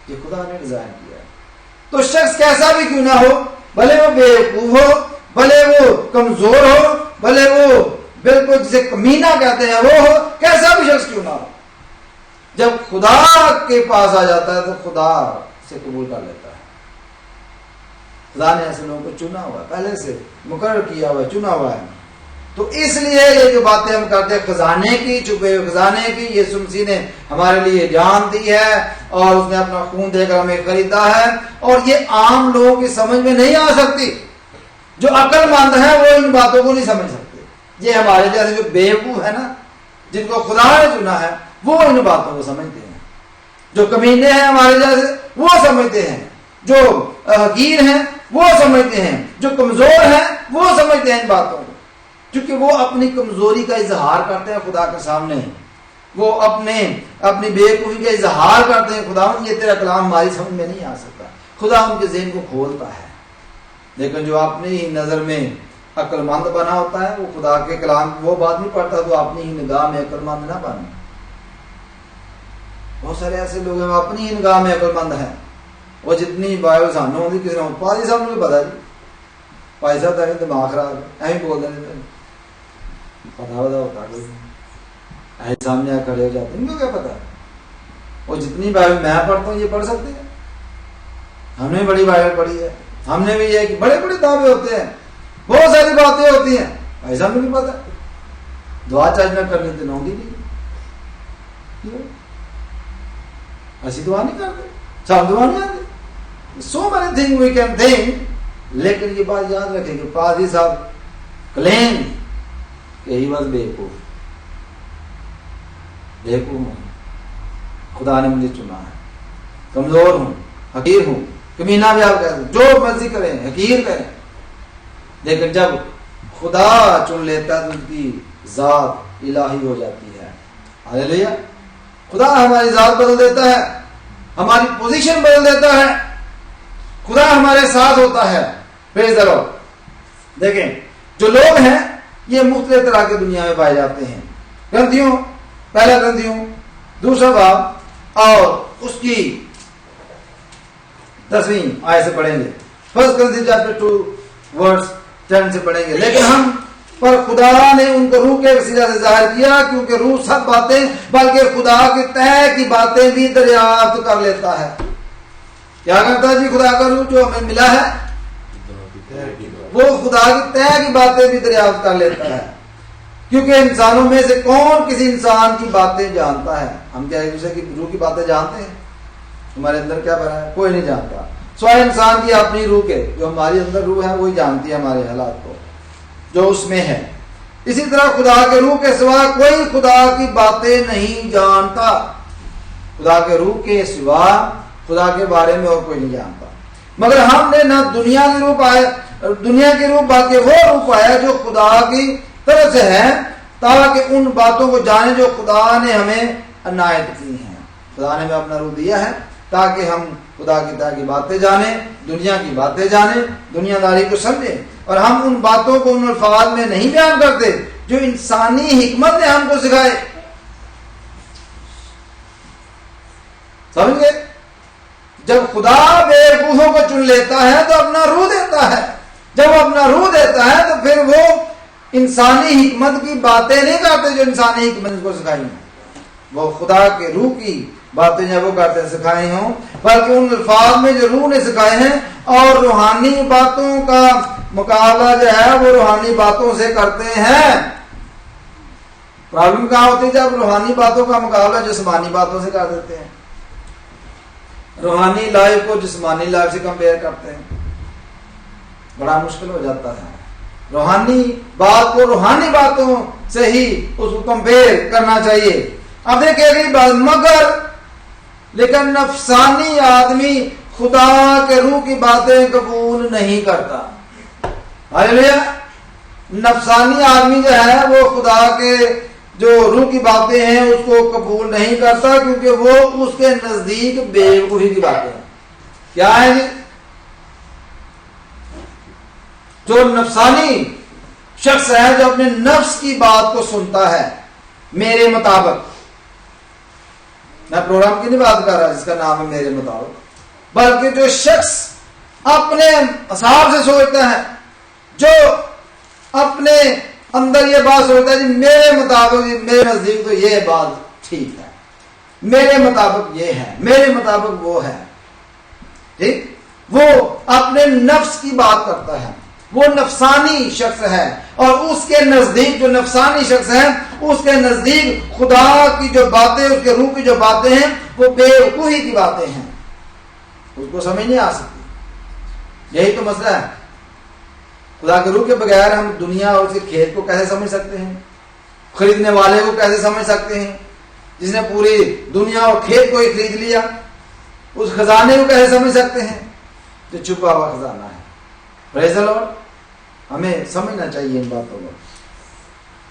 یہ خدا نے ڈیزائن کیا ہے۔ تو شخص کیسا بھی کیوں نہ ہو، بھلے وہ بے وقوف ہو، بھلے وہ کمزور ہو، بھلے وہ بالکل جسے کمینہ کہتے ہیں وہ ہو، کیسا بھی شخص کیوں نہ ہو، جب خدا کے پاس آ جاتا ہے تو خدا سے قبول کر لیتا ہے۔ خدا نے ایسے لوگوں کو چنا ہوا ہے، پہلے سے مقرر کیا ہوا ہے، چنا ہوا ہے۔ تو اس لیے یہ جو باتیں ہم کرتے ہیں خزانے کی، چھپے ہوئے خزانے کی، یسوع مسیح نے ہمارے لیے جان دی ہے اور اس نے اپنا خون دے کر ہمیں خریدا ہے، اور یہ عام لوگوں کی سمجھ میں نہیں آ سکتی۔ جو عقل مند ہے وہ ان باتوں کو نہیں سمجھ سکتے۔ یہ ہمارے جیسے جو بے وقوف ہے نا، جن کو خدا نے چنا ہے، وہ ان باتوں کو سمجھتے ہیں۔ جو کمینے ہیں ہمارے جیسے وہ سمجھتے ہیں، جو حقیر ہیں وہ سمجھتے ہیں، جو کمزور ہیں وہ سمجھتے ہیں ان باتوں کو، کیونکہ وہ اپنی کمزوری کا اظہار کرتے ہیں خدا کے سامنے، وہ اپنی بے وقوفی کا اظہار کرتے ہیں۔ خدا یہ تیرا کلام ہماری سمجھ میں نہیں آ سکتا، خدا ان کے ذہن کو کھولتا ہے۔ لیکن جو اپنی ہی نظر میں عقل مند بنا ہوتا ہے وہ خدا کے کلام وہ بات نہیں پڑھتا، تو اپنی ہی نگاہ میں عقل مند نہ بنے۔ بہت سارے ایسے لوگ ہیں وہ اپنی ہی نگاہ میں عقل مند ہیں، وہ جتنی بائبل سامنے ہوتی کسی نے پادری صاحب نے پتا جی پائی صاحب تک دماغ خراب ہے ایویں بول دیتے ہیں، پتا ہوتا کوئی ایسے سامنے آ کھڑے ہو جاتے ہیں، ان کو کیا پتا ہے؟ وہ جتنی بائبل میں پڑھتا ہوں یہ پڑھ سکتے ہیں، ہم نے بڑی بائبل پڑھی ہے، ہم نے بھی یہ کہ بڑے بڑے دعوے ہوتے ہیں، بہت ساری باتیں ہوتی ہیں، بھائی صاحب نے بھی پتا دعا چاچ نہ کرنے تو نہ نہیں ایسی دعا نہیں کرتے، سب دعا نہیں آتی۔ So many things we can think لیکن یہ بات یاد رکھیں کہ پادری صاحب کلیم کہ ہی واز بیوقوف ہوں، خدا نے مجھے چنا ہے، کمزور ہوں، حقیر ہوں، کمینہ بھی آپ کہتے ہیں، جو مرضی کریں، حقیر کریں، لیکن جب خدا چن لیتا ہے تو اس کی ذات الہی ہو جاتی ہے۔ ہاللیلویہ۔ خدا ہماری ذات بدل دیتا ہے، ہماری پوزیشن بدل دیتا ہے، خدا ہمارے ساتھ ہوتا ہے۔ پریز دی لارڈ۔ دیکھیں جو لوگ ہیں یہ مختلف طرح کی دنیا میں پائے جاتے ہیں۔ گرنتھیوں، پہلا گرنتھیوں 2 باب اور اس کی 10ویں آیت سے پڑھیں گے، 1 Corinthians chapter 2 verse 10 سے پڑھیں گے۔ لیکن ہم پر خدا نے ان کو روح کے وسیلہ سے ظاہر کیا، کیونکہ روح سب باتیں بلکہ خدا کے تہہ کی باتیں بھی دریافت کر لیتا ہے۔ کیا کرتا ہے جی خدا کا روح جو ہمیں ملا ہے؟ وہ خدا کی تہہ کی باتیں بھی دریافت کر لیتا ہے، کیونکہ انسانوں میں سے کون کسی انسان کی باتیں جانتا ہے؟ ہم کیا ایک دوسرے کی روح کی باتیں جانتے ہیں؟ ہمارے اندر کیا بھرا ہے؟ کوئی نہیں جانتا، سوائے انسان کی اپنی روح کے۔ جو ہماری اندر روح ہے وہی جانتی ہے ہمارے حالات کو جو اس میں ہے۔ اسی طرح خدا کے روح کے سوا کوئی خدا کی باتیں نہیں جانتا۔ خدا کے روح کے سوا خدا کے بارے میں اور کوئی نہیں جانتا، مگر ہم نے نہ دنیا کی روح پایا، دنیا کی روح بلکہ وہ روح پایا جو خدا کی طرف سے ہے، تاکہ ان باتوں کو جانے جو خدا نے ہمیں عنایت کی ہیں۔ خدا نے ہمیں اپنا روح دیا ہے تاکہ ہم خدا کی طرح کی باتیں جانیں، دنیا کی باتیں جانیں، دنیا داری کو سمجھیں، اور ہم ان باتوں کو ان الفاظ میں نہیں بیان کرتے جو انسانی حکمت نے ہم کو سکھائے۔ سمجھ گئے؟ جب خدا بیوقوفوں کو چن لیتا ہے تو اپنا روح دیتا ہے، جب اپنا روح دیتا ہے تو پھر وہ انسانی حکمت کی باتیں نہیں کرتے جو انسانی حکمت کو سکھائی ہیں، وہ خدا کے روح کی باتیں جب وہ کرتے ہیں سکھائی ہوں، بلکہ ان الفاظ میں جو روح نے سکھائے ہیں، اور روحانی باتوں کا مقابلہ جو ہے وہ روحانی باتوں سے کرتے ہیں۔ پرابلم کہاں ہوتی ہے؟ جب روحانی باتوں کا مقابلہ جسمانی باتوں سے کر دیتے ہیں، روحانی لائف کو جسمانی لائف سے کمپیئر کرتے ہیں، بڑا مشکل ہو جاتا ہے۔ روحانی بات کو روحانی باتوں سے ہی اس کو کمپیئر کرنا چاہیے۔ اب دیکھیں اگلی بات، مگر لیکن نفسانی آدمی خدا کے روح کی باتیں قبول نہیں کرتا۔ ہاللیلویہ۔ نفسانی آدمی جو ہے وہ خدا کے جو روح کی باتیں ہیں اس کو قبول نہیں کرتا، کیونکہ وہ اس کے نزدیک بیوقوفی کی باتیں ہیں۔ کیا ہے جی؟ جو نفسانی شخص ہے جو اپنے نفس کی بات کو سنتا ہے میرے مطابق، میں پروگرام کی نہیں بات کر رہا جس کا نام ہے میرے مطابق، بلکہ جو شخص اپنے حساب سے سوچتا ہے، جو اپنے اندر یہ بات سوچتا ہے جی میرے مطابق، میرے نزدیک تو یہ بات ٹھیک ہے، میرے مطابق یہ ہے، میرے مطابق وہ ہے، ٹھیک، وہ اپنے نفس کی بات کرتا ہے، وہ نفسانی شخص ہے، اور اس کے نزدیک جو نفسانی شخص ہے اس کے نزدیک خدا کی جو باتیں، اس کے روح کی جو باتیں ہیں وہ بیوقوفی کی باتیں ہیں، اس کو سمجھ نہیں آ سکتی۔ یہی تو مسئلہ ہے۔ خدا کے روح کے بغیر ہم دنیا اور اس کے کھیت کو کیسے سمجھ سکتے ہیں؟ خریدنے والے کو کیسے سمجھ سکتے ہیں جس نے پوری دنیا اور کھیت کو ہی خرید لیا؟ اس خزانے کو کیسے سمجھ سکتے ہیں جو چھپا ہوا خزانہ ہے؟ پریز دی لارڈ۔ ہمیں سمجھنا چاہیے ان باتوں کو۔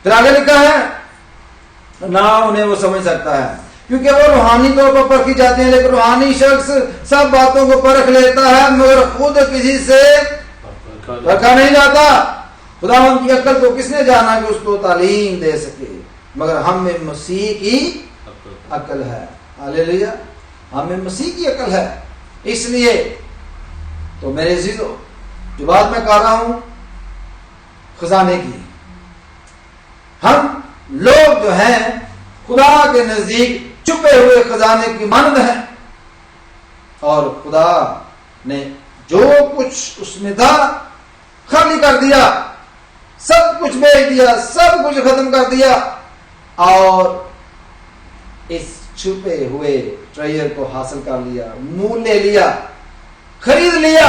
پھر آگے لکھا ہے نہ انہیں وہ سمجھ سکتا ہے کیونکہ وہ روحانی طور پر پرکھی جاتے ہیں، لیکن روحانی شخص سب باتوں کو پرکھ لیتا ہے مگر خود کسی سے رکھا نہیں جاتا۔ خداوند کی عقل کو کس نے جانا کہ اس کو تعلیم دے سکے، مگر ہم میں مسیح کی عقل ہے۔ ہاللیلویہ۔ ہمیں مسیح کی عقل ہے۔ اس لیے تو میرے عزیزو جو بات میں کر رہا ہوں خزانے کی، ہم لوگ جو ہیں خدا کے نزدیک چھپے ہوئے خزانے کی مانند ہیں، اور خدا نے جو کچھ اس میں تھا خالی کر دیا، سب کچھ بیچ دیا، سب کچھ ختم کر دیا، اور اس چھپے ہوئے ٹریجر کو حاصل کر لیا، مول لے لیا، خرید لیا۔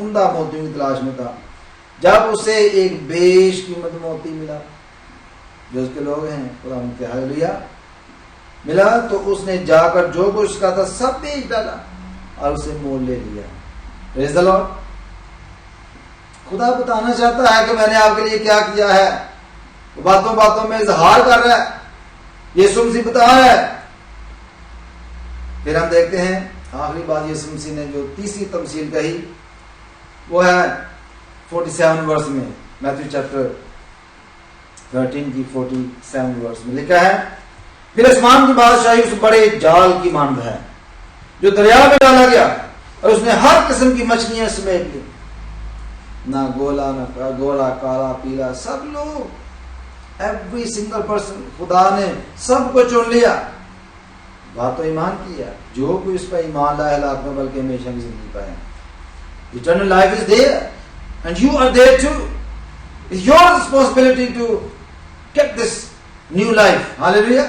عمدہ موتیوں کی تلاش میں تھا، جب اسے ایک بیش قیمت موتی ملا، جو اس کے لوگ ہیں خدا ان کے ہاللویا ملا، تو اس نے جا کر جو کچھ اس کا تھا سب بیچ ڈالا اور اسے مول لے لیا۔ پریز دی لارڈ۔ خدا بتانا چاہتا ہے کہ میں نے آپ کے لیے کیا کیا ہے، وہ باتوں باتوں میں اظہار کر رہا ہے، یسوع مسیح بتا رہا ہے۔ پھر ہم دیکھتے ہیں آخری بات یسوع مسیح نے جو تیسری تمثیل کہی وہ ہے 47 ورس میں، میتھیو چیپٹر 13 کی 47 ورس میں لکھا ہے، پھر آسمان کی بادشاہی اس بڑے جال کی مانند ہے جو دریا میں ڈالا گیا اور اس نے ہر قسم کی مچھلیاں سمیٹ لی، نہ گولا نہ گولا کالا پیلا، سب لوگ ایوری سنگل پرسن، خدا نے سب کو چن لیا۔ بات تو ایمان کی ہے، جو کوئی اس پر ایمان لائے ہلاک میں بلکہ ہمیشہ کی زندگی پائے۔ Eternal life is there and you are there too. It's your responsibility to get this new life. Hallelujah.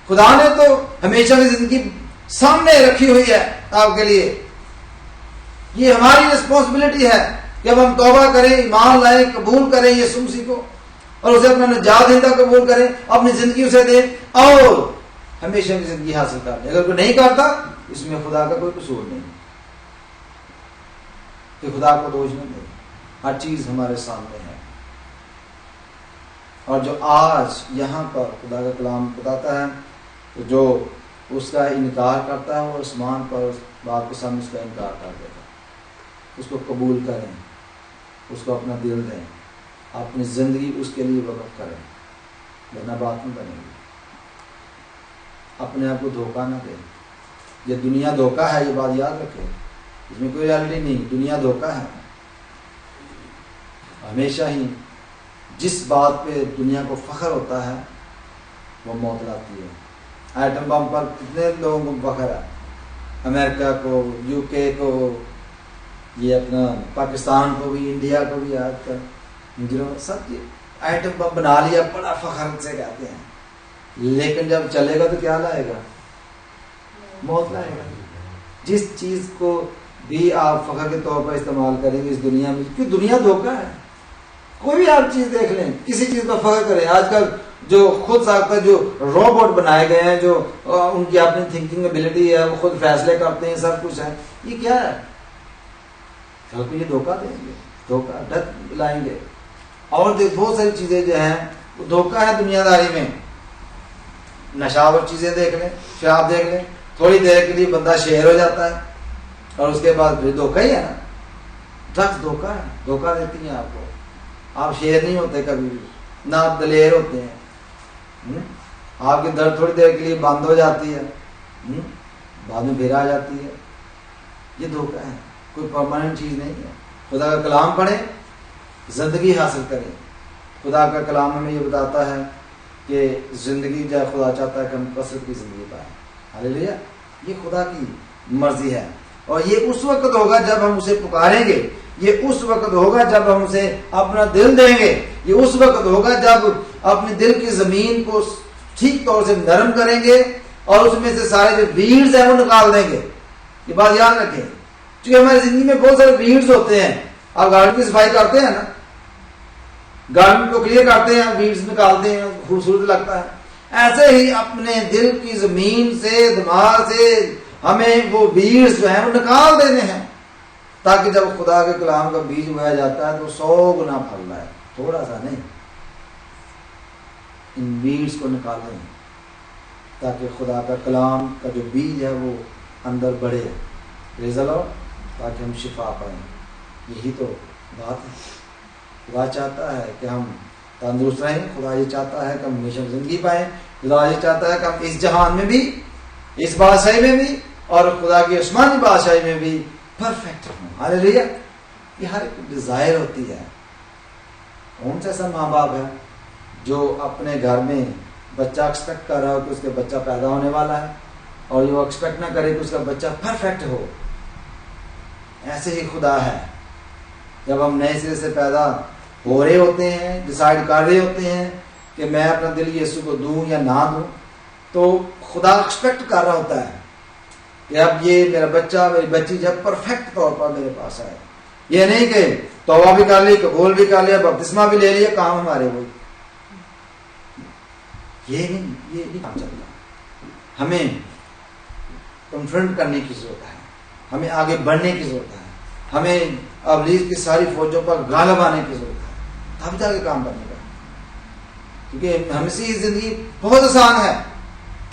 خدا نے تو ہمیشہ کی زندگی سامنے رکھی ہوئی ہے آپ کے لیے، یہ ہماری رسپانسبلٹی ہے کہ اب ہم توبہ کریں، ایمان لائیں، قبول کریں یسوع مسیح کو اور اسے اپنا نجات دہندہ قبول کریں، اپنی زندگی اسے دیں اور ہمیشہ کی زندگی حاصل کر لیں۔ اگر کوئی نہیں کرتا اس میں خدا کا کوئی قصور نہیں کہ خدا کو دوش نہ دے، ہر چیز ہمارے سامنے ہے۔ اور جو آج یہاں پر خدا کا کلام بتاتا ہے تو جو اس کا انکار کرتا ہے وہ آسمان پر اس بات کے سامنے اس کا انکار کر دے گا۔ اس کو قبول کریں، اس کو اپنا دل دیں، اپنی زندگی اس کے لیے وقف کریں، ورنہ بات نہیں بنے گی۔ اپنے آپ کو دھوکہ نہ دیں، یہ دنیا دھوکہ ہے، یہ بات یاد رکھیں، اس میں کوئی ریالٹی نہیں، دنیا دھوکہ ہے۔ ہمیشہ ہی جس بات پہ دنیا کو فخر ہوتا ہے وہ موت لاتی ہے۔ ایٹم بم پر کتنے لوگوں کو فخر ہے، امریکہ کو، یو کے کو، یہ اپنا پاکستان کو بھی، انڈیا کو بھی، آج کل سب ایٹم بم بنا لیا، بڑا فخر سے کہتے ہیں، لیکن جب چلے گا تو کیا لائے گا؟ موت لائے گا۔ جس چیز کو بھی آپ فخر کے طور پر استعمال کریں گے اس دنیا میں، کیونکہ دنیا دھوکہ ہے، کوئی بھی آپ چیز دیکھ لیں، کسی چیز پر فخر کریں۔ آج کل جو خود ساختہ جو روبوٹ بنائے گئے ہیں، جو ان کی اپنی تھنکنگ ایبلٹی ہے، وہ خود فیصلے کرتے ہیں، سب کچھ ہے، یہ کیا ہے؟ کل کو یہ دھوکہ دیں گے، دھوکہ ڈر لائیں گے۔ اور بہت ساری چیزیں جو ہیں وہ دھوکہ ہے دنیا داری میں۔ نشاور چیزیں دیکھ لیں، شراب دیکھ لیں، تھوڑی دیر کے لیے بندہ شیر ہو جاتا ہے اور اس کے بعد پھر دھوکہ ہی ہے نا۔ ڈرگس دھوکہ ہے، دھوکہ دیتی ہیں آپ کو، آپ شیر نہیں ہوتے کبھی بھی، نہ آپ دلیر ہوتے ہیں۔ آپ کی درد تھوڑی دیر کے لیے بند ہو جاتی ہے، بعد میں پھر آ جاتی ہے، یہ دھوکہ ہے، کوئی پرماننٹ چیز نہیں ہے۔ خدا کا کلام پڑھیں، زندگی حاصل کریں۔ خدا کا کلام ہمیں یہ بتاتا ہے کہ زندگی جب خدا چاہتا ہے کہ ہم کثرت کی زندگی پائیں۔ ہاللیلویا، یہ خدا کی مرضی ہے، اور یہ اس وقت ہوگا جب ہم اسے پکاریں گے، یہ اس وقت ہوگا جب ہم اسے اپنا دل دیں گے، یہ اس وقت ہوگا جب اپنے دل کی زمین کو ٹھیک طور سے نرم کریں گے اور اس میں سے سارے جو ویڈز ہیں وہ نکال دیں گے۔ یہ بات یاد رکھیں، کیونکہ ہماری زندگی میں بہت سارے ویڈز ہوتے ہیں۔ آپ گارڈن کی صفائی کرتے ہیں نا، گارڈن کو کلیئر کرتے ہیں، ویڈز نکالتے ہیں، خوبصورت لگتا ہے۔ ایسے ہی اپنے دل کی زمین سے، دماغ سے ہمیں وہ ویڈز جو ہیں وہ نکال دینے ہیں، تاکہ جب خدا کے کلام کا بیج بویا جاتا ہے تو 100 گنا پھل رہا ہے، تھوڑا سا نہیں۔ ان ویڈز کو نکالیں تاکہ خدا کا کلام کا جو بیج ہے وہ اندر بڑھے، پریز دی لارڈ، تاکہ ہم شفا پائیں۔ یہی تو بات ہے۔ خدا چاہتا ہے کہ ہم تندرست رہیں، خدا یہ چاہتا ہے کہ ہم ہمیشہ زندگی پائیں، خدا یہ چاہتا ہے کہ ہم اس جہان میں بھی، اس بادشاہی میں بھی اور خدا کی آسمانی بادشاہی میں بھی پرفیکٹ ہوں۔ ہاللیلویا، یہ ہر ایک ڈیزائر ہوتی ہے۔ کون سا ایسا ماں باپ ہے جو اپنے گھر میں بچہ ایکسپیکٹ کر رہا ہو کہ اس کے بچہ پیدا ہونے والا ہے اور یہ ایکسپیکٹ نہ کرے کہ اس کا بچہ پرفیکٹ ہو؟ ایسے ہی خدا ہے، جب ہم نئے سرے سے پیدا ہو رہے ہوتے ہیں، ڈیسائیڈ کر رہے ہوتے ہیں کہ میں اپنا دل یسوع کو دوں یا نہ دوں، تو خدا ایکسپیکٹ کر رہا ہوتا ہے کہ اب یہ میرا بچہ میری بچی جب پرفیکٹ طور پر میرے پاس آئے. یہ نہیں کہ توبہ بھی کر لی, قبول بھی کر لیا, بپتسمہ بھی لے لیا, کام ہمارے وہی. یہ نہیں کام چلتا. ہمیں کنفرنٹ کرنے کی ضرورت ہے, ہمیں آگے بڑھنے کی ضرورت ہے, ہمیں ابلیس کی ساری فوجوں پر غالب آنے کی ضرورت ہے, تب جا کے کام کرنے کا. کیونکہ ہمیشہ زندگی بہت آسان ہے.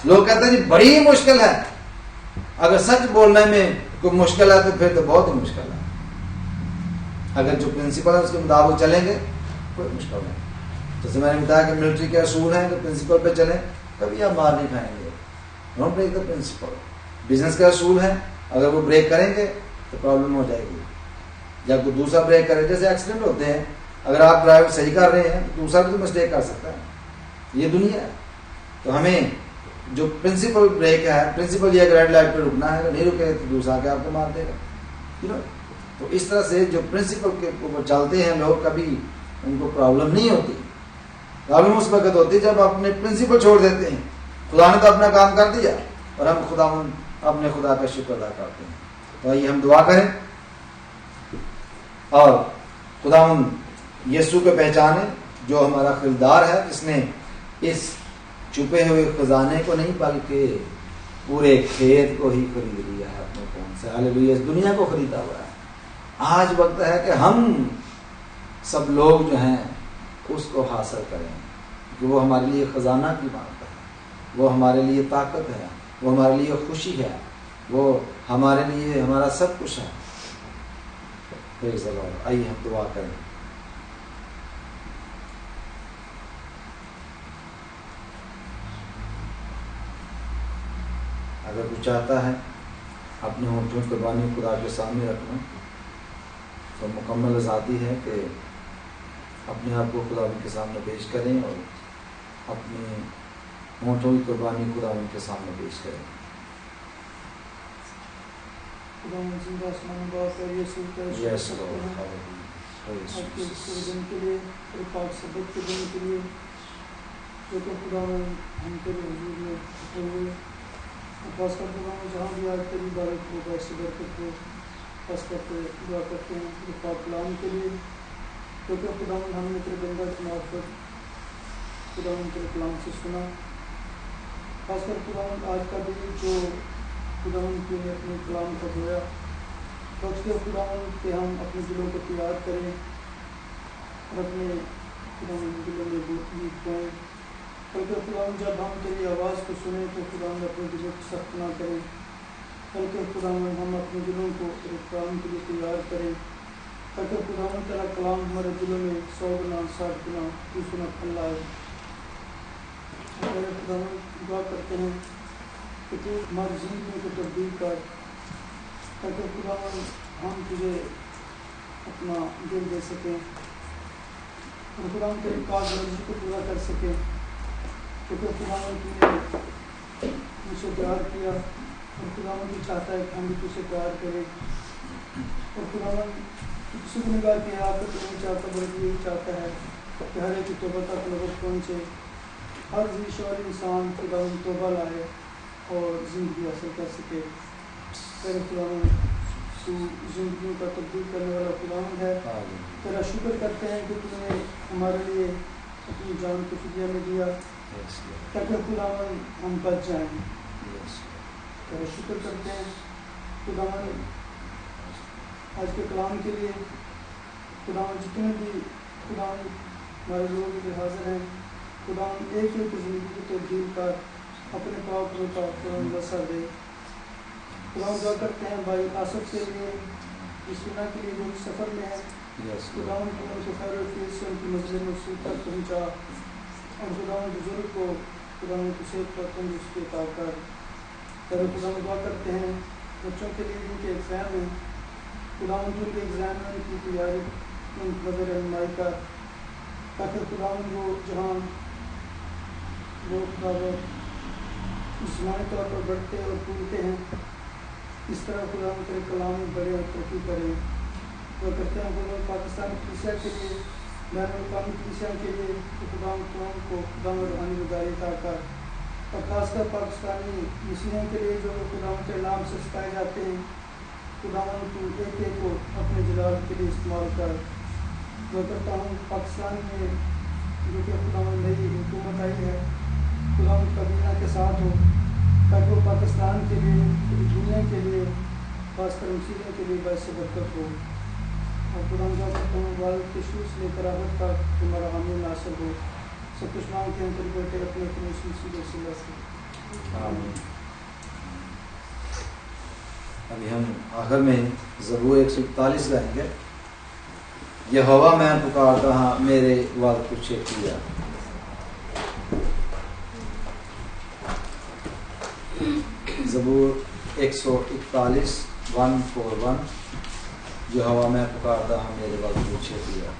لوگ کہتے ہیں جی بڑی مشکل ہے. اگر سچ بولنے میں کوئی مشکل ہے تو پھر تو بہت ہی مشکل ہے. اگر جو پرنسپل ہے اس کے مطابق چلیں گے کوئی مشکل نہیں. جیسے میں نے بتایا کہ ملٹری کے اصول ہیں کہ پرنسپل پہ چلیں, کبھی آپ مار نہیں کھائیں گے. Don't break the principle. Business کے اصول ہیں, اگر وہ بریک کریں گے تو پرابلم ہو جائے گی. جب کوئی دوسرا بریک کرے, جیسے ایکسیڈنٹ ہوتے ہیں, اگر آپ ڈرائیور صحیح کر رہے ہیں تو دوسرا بھی تو مسٹیک کر سکتا ہے. یہ دنیا ہے. تو ہمیں جو پرنسپل بریک ہے, پرنسپل یہ ریڈ لائٹ پہ رکنا ہے, اگر نہیں رکے تو دوسرا کے آپ کو مار دے گا. تو اس طرح سے جو پرنسپل کے اوپر چلتے ہیں لوگ, کبھی ان کو پرابلم نہیں ہوتی. پرابلم اس وقت ہوتی ہے جب اپنے پرنسپل چھوڑ دیتے ہیں. خدا نے تو اپنا کام کر دیا اور ہم اپنے خدا کا شکر ادا کرتے ہیں. تو آئیے ہم دعا کریں اور خدا یسوع کو پہچانے جو ہمارا خریدار ہے, جس نے اس چھپے ہوئے خزانے کو نہیں بلکہ پورے کھیت کو ہی خرید لیا ہے اپنے خون سے. ہاللیلویا. اس دنیا کو خریدا ہوا ہے. آج وقت ہے کہ ہم سب لوگ جو ہیں اس کو حاصل کریں, کہ وہ ہمارے لیے خزانہ کی بات ہے, وہ ہمارے لیے طاقت ہے, وہ ہمارے لیے خوشی ہے, وہ ہمارے لیے ہمارا سب کچھ ہے. آئیے ہم دعا کریں. اگر کوئی چاہتا ہے اپنے ہونٹوں کی قربانی خدا کے سامنے رکھنا, تو مکمل آزادی ہے کہ اپنے آپ کو خدا کے سامنے پیش کریں اور اپنے ہونٹوں کی قربانی خدا کے سامنے پیش کریں. خاص کر کے جہاں بھی آج تیری عبادت کو ایسی برکت کو خاص کر کے دعا کرتے ہیں تیرے پاک کلام کے لیے, کیونکہ خدا ہم نے تیرے بندہ کی معرفت خدا تیرے کلام سے سنا. خاص کر خدا آج کا دن جو خدا کے اپنے کلام کو دھویا, بخش کے خدا کہ ہم اپنے دلوں کو تیار کریں اور اپنے خدا دلوں میں گیت گائیں. بلکہ خدا جب ہم تیری آواز کو سنیں تو خدا اپنے دلوں کو سخت نہ کریں, بلکہ خدا ہم اپنے دلوں کو تیرے کلام کے لیے تیار کریں, تاکہ خدا تیرا کلام ہمارے دلوں میں 100 گنا 60 گنا 30 گنا پھل لائے. خدا دعا کرتے ہیں کہ تو ہماری زندگی کو تبدیل کر, تاکہ خدا ہم تجھے اپنا دل دے سکیں اور خدا تیری کار مرضی کو پورا کر سکیں. کیونکہ خدا نے مجھ سے پیار کیا اور خدا بھی چاہتا ہے کہ ہم بھی تجھ سے پیار کریں. اور خدا کسی کو نگاہ کی آفت نہیں چاہتا, بلکہ یہی چاہتا ہے کہ ہر ایک توبہ تک نوبت پہنچے, ہر شعور انسان خدا توبہ لائے اور زندگی حاصل کر سکے. پہلے خدا تو زندگیوں کا تبدیل کرنے والا خدا ہے. تیرا شکر کرتے ہیں کہ تم نے ہمارے لیے اپنی جان کو فدیہ میں دیا تاکہ خدا ہم بچ جائیں. تیرا شکر کرتے ہیں خدا آج کے کلام کے لیے. خدا جتنے بھی خدا ہمارے لوگ جو حاضر ہیں, خدا ایک ایک زندگی کو تبدیل کر اپنے پاک روح کا قرآن وسع دے. خدا دعا کرتے ہیں بھائی آصف کے لیے, اس بنا کے لیے جو سفر میں ہے, خدا ان کو خیر و فیض سے ان کی منزل مقصود تک پہنچا, اور خدا بزرگ کو خدا کی صحت پر تندرستی عطا کر. پھر خدا دعا کرتے ہیں بچوں کے لیے جن کے ایگزام ہیں, خدا ان کے ایگزام میں ان کی تیاری ان کی رہنمائی کر, تاکہ خدا وہ جہاں وہ خدا جسمانی طور پر بڑھتے اور پھولتے ہیں, اس طرح خدا تیرے کلام میں بڑے اور ترقی کریں. وہ کرتے ہیں خدا پاکستان کلیسیا کے لیے, بین الاقوامی کلیسیا کے لیے, خدا کو خدا روحانی مداری عطا کر. اور خاص کر پاکستانی مسلموں کے لیے جو خدا کے نام سے سکھائے جاتے ہیں، خدا تو ایک ایک کو اپنے جلال کے لیے استعمال کر. میں کرتا ہوں پاکستان میں جو کہ خدا نئی حکومت آئی ہے، خدا کابینہ کے ساتھ ہو تاکہ وہ پاکستان کے لیے، پوری دنیا کے لیے، خاص کر مسلموں کے لیے باعث برکت ہو. اور خدا کرتا ہوں والد کے شروع سے لے کر آخر تک تمہارا حامی ناصر ہو. سب کچھ مانگ کے ہم تیرے بیٹے اپنے اپنے مسیح سے آمین. ابھی ہم آخر میں زبور 141 گائیں گے. یہوہ میں پکارتا ہاں میرے والد کو چیک کیا. زبور 141 141. یہوہ میں پکارتا ہاں میرے والد کو چیک کیا.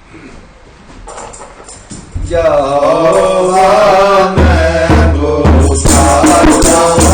یہوہ میں پکارتا ہوں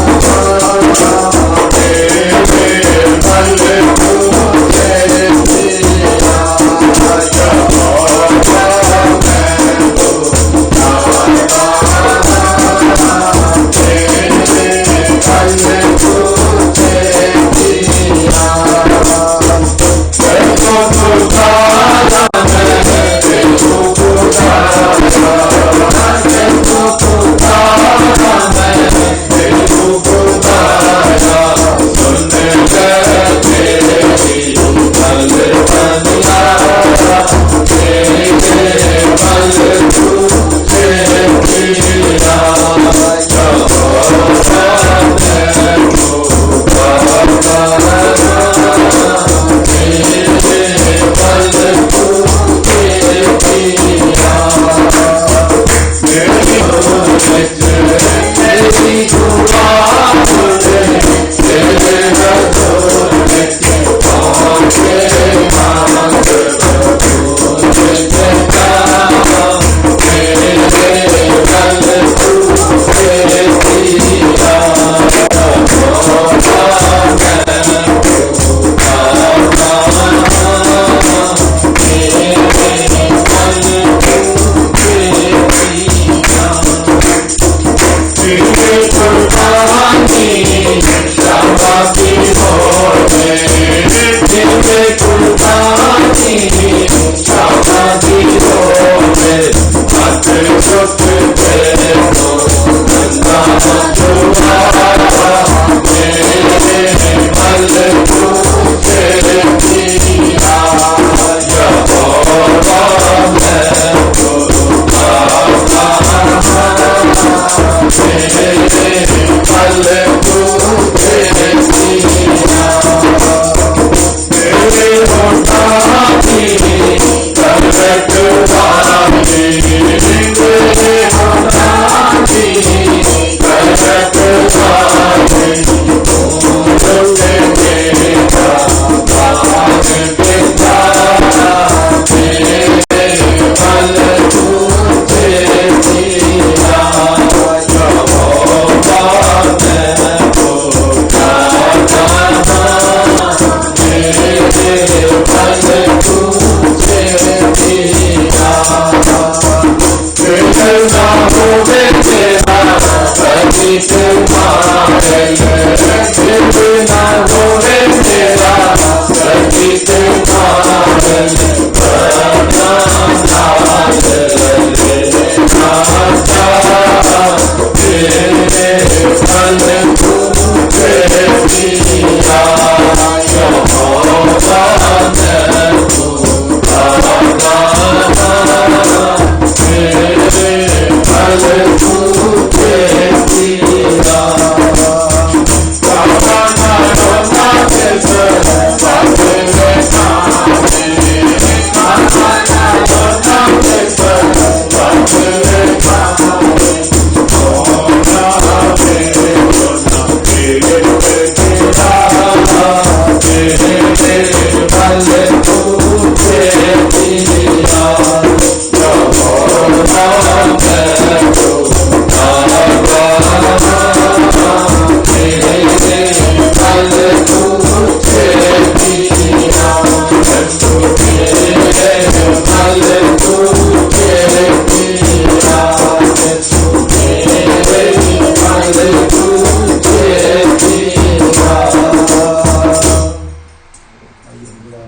Hallelujah.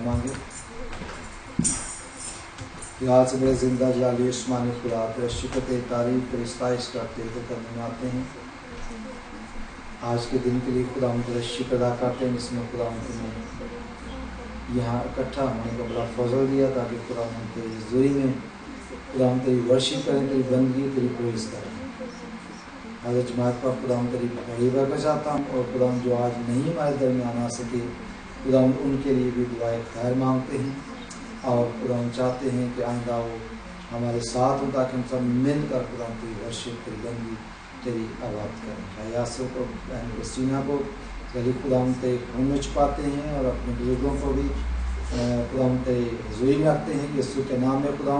مانگے یاد سے بڑے زندہ جلالی عثمانی خدا پر شکر تعریف پر استائش کرتے ہوئے کرنے میں آتے ہیں. آج کے دن کے لیے خدا مجھے شکر ادا کرتے ہیں جس میں خدا مجھے یہاں اکٹھا ہونے کا بڑا فضل دیا تاکہ خدا تیری حضوری میں خدا تیری ورشپ کریں, تیری بندگی تیری پریز کریں. حضرت جماعت پر خدا تیری بڑی برکت چاہتا ہوں, اور خدا جو آج نہیں ہمارے درمیان آ سکے خدا ان کے لیے بھی دعائیں خیر مانگتے ہیں, اور خدا چاہتے ہیں کہ آئندہ وہ ہمارے ساتھ ہوں تاکہ ہم سب مل کر خدا تیری ورشپ تیری بندگی تیری آباد کریں. یاسر کو بہن کسٹینہ کو غریب خدا تیرے خون میں چھپاتے ہیں, اور اپنے بزرگوں کو بھی خدا تیری حضوری میں رکھتے ہیں. یسوع کے نام میں خدا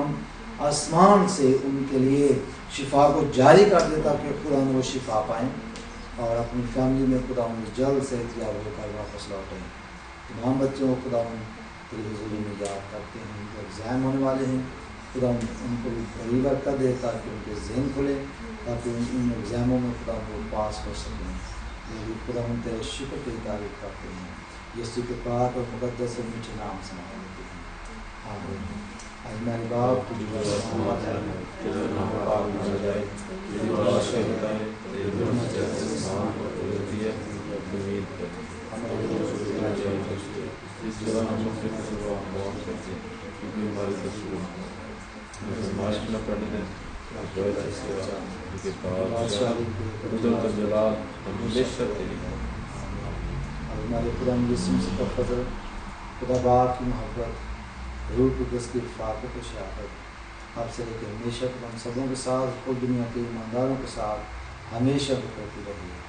آسمان سے ان کے لیے شفا کو جاری کر دے تاکہ خدا وہ شفا پائیں, اور اپنی فیملی میں خدا جلد سے احتیاط ہو کر واپس لوٹیں. تمام بچوں کو خدا تیری حضوری میں یاد کرتے ہیں. جو ایگزام ہونے والے ہیں خدا ان کو بھی بڑی برکت دے تاکہ ان کے ذہن کھلے, تاکہ ان ایگزاموں میں خدا وہ پاس ہو سکیں. خدا ہم تیرے شکر کی تعریف کرتے ہیں, یسوع کے پاک اور مقدس اور میٹھے نام سے مانگتے ہیں, آمین. آج میرے باپ تجھے تیرا نام پاک نہ جائے, تیری بادشاہی آئے, تیری مشیت آسمان پر ہوتی ہے امید ہے. ہمیں اس جگہ ہم سے قصور ہم معاف کرتے ہیں کیونکہ ہماری قصور ہمیں آزمائش نہ کرنے دیں, جلال ہمیشہ تیری ہے. اور ہمارے خدا یسوع مسیح کا فضل, خدا باپ کی محبت, روح القدس کی رفاقت و شہادت آپ سے لے کے ہمیشہ ہم سبوں کے ساتھ اور دنیا کے ایمانداروں کے ساتھ ہمیشہ ہوتی رہی ہے.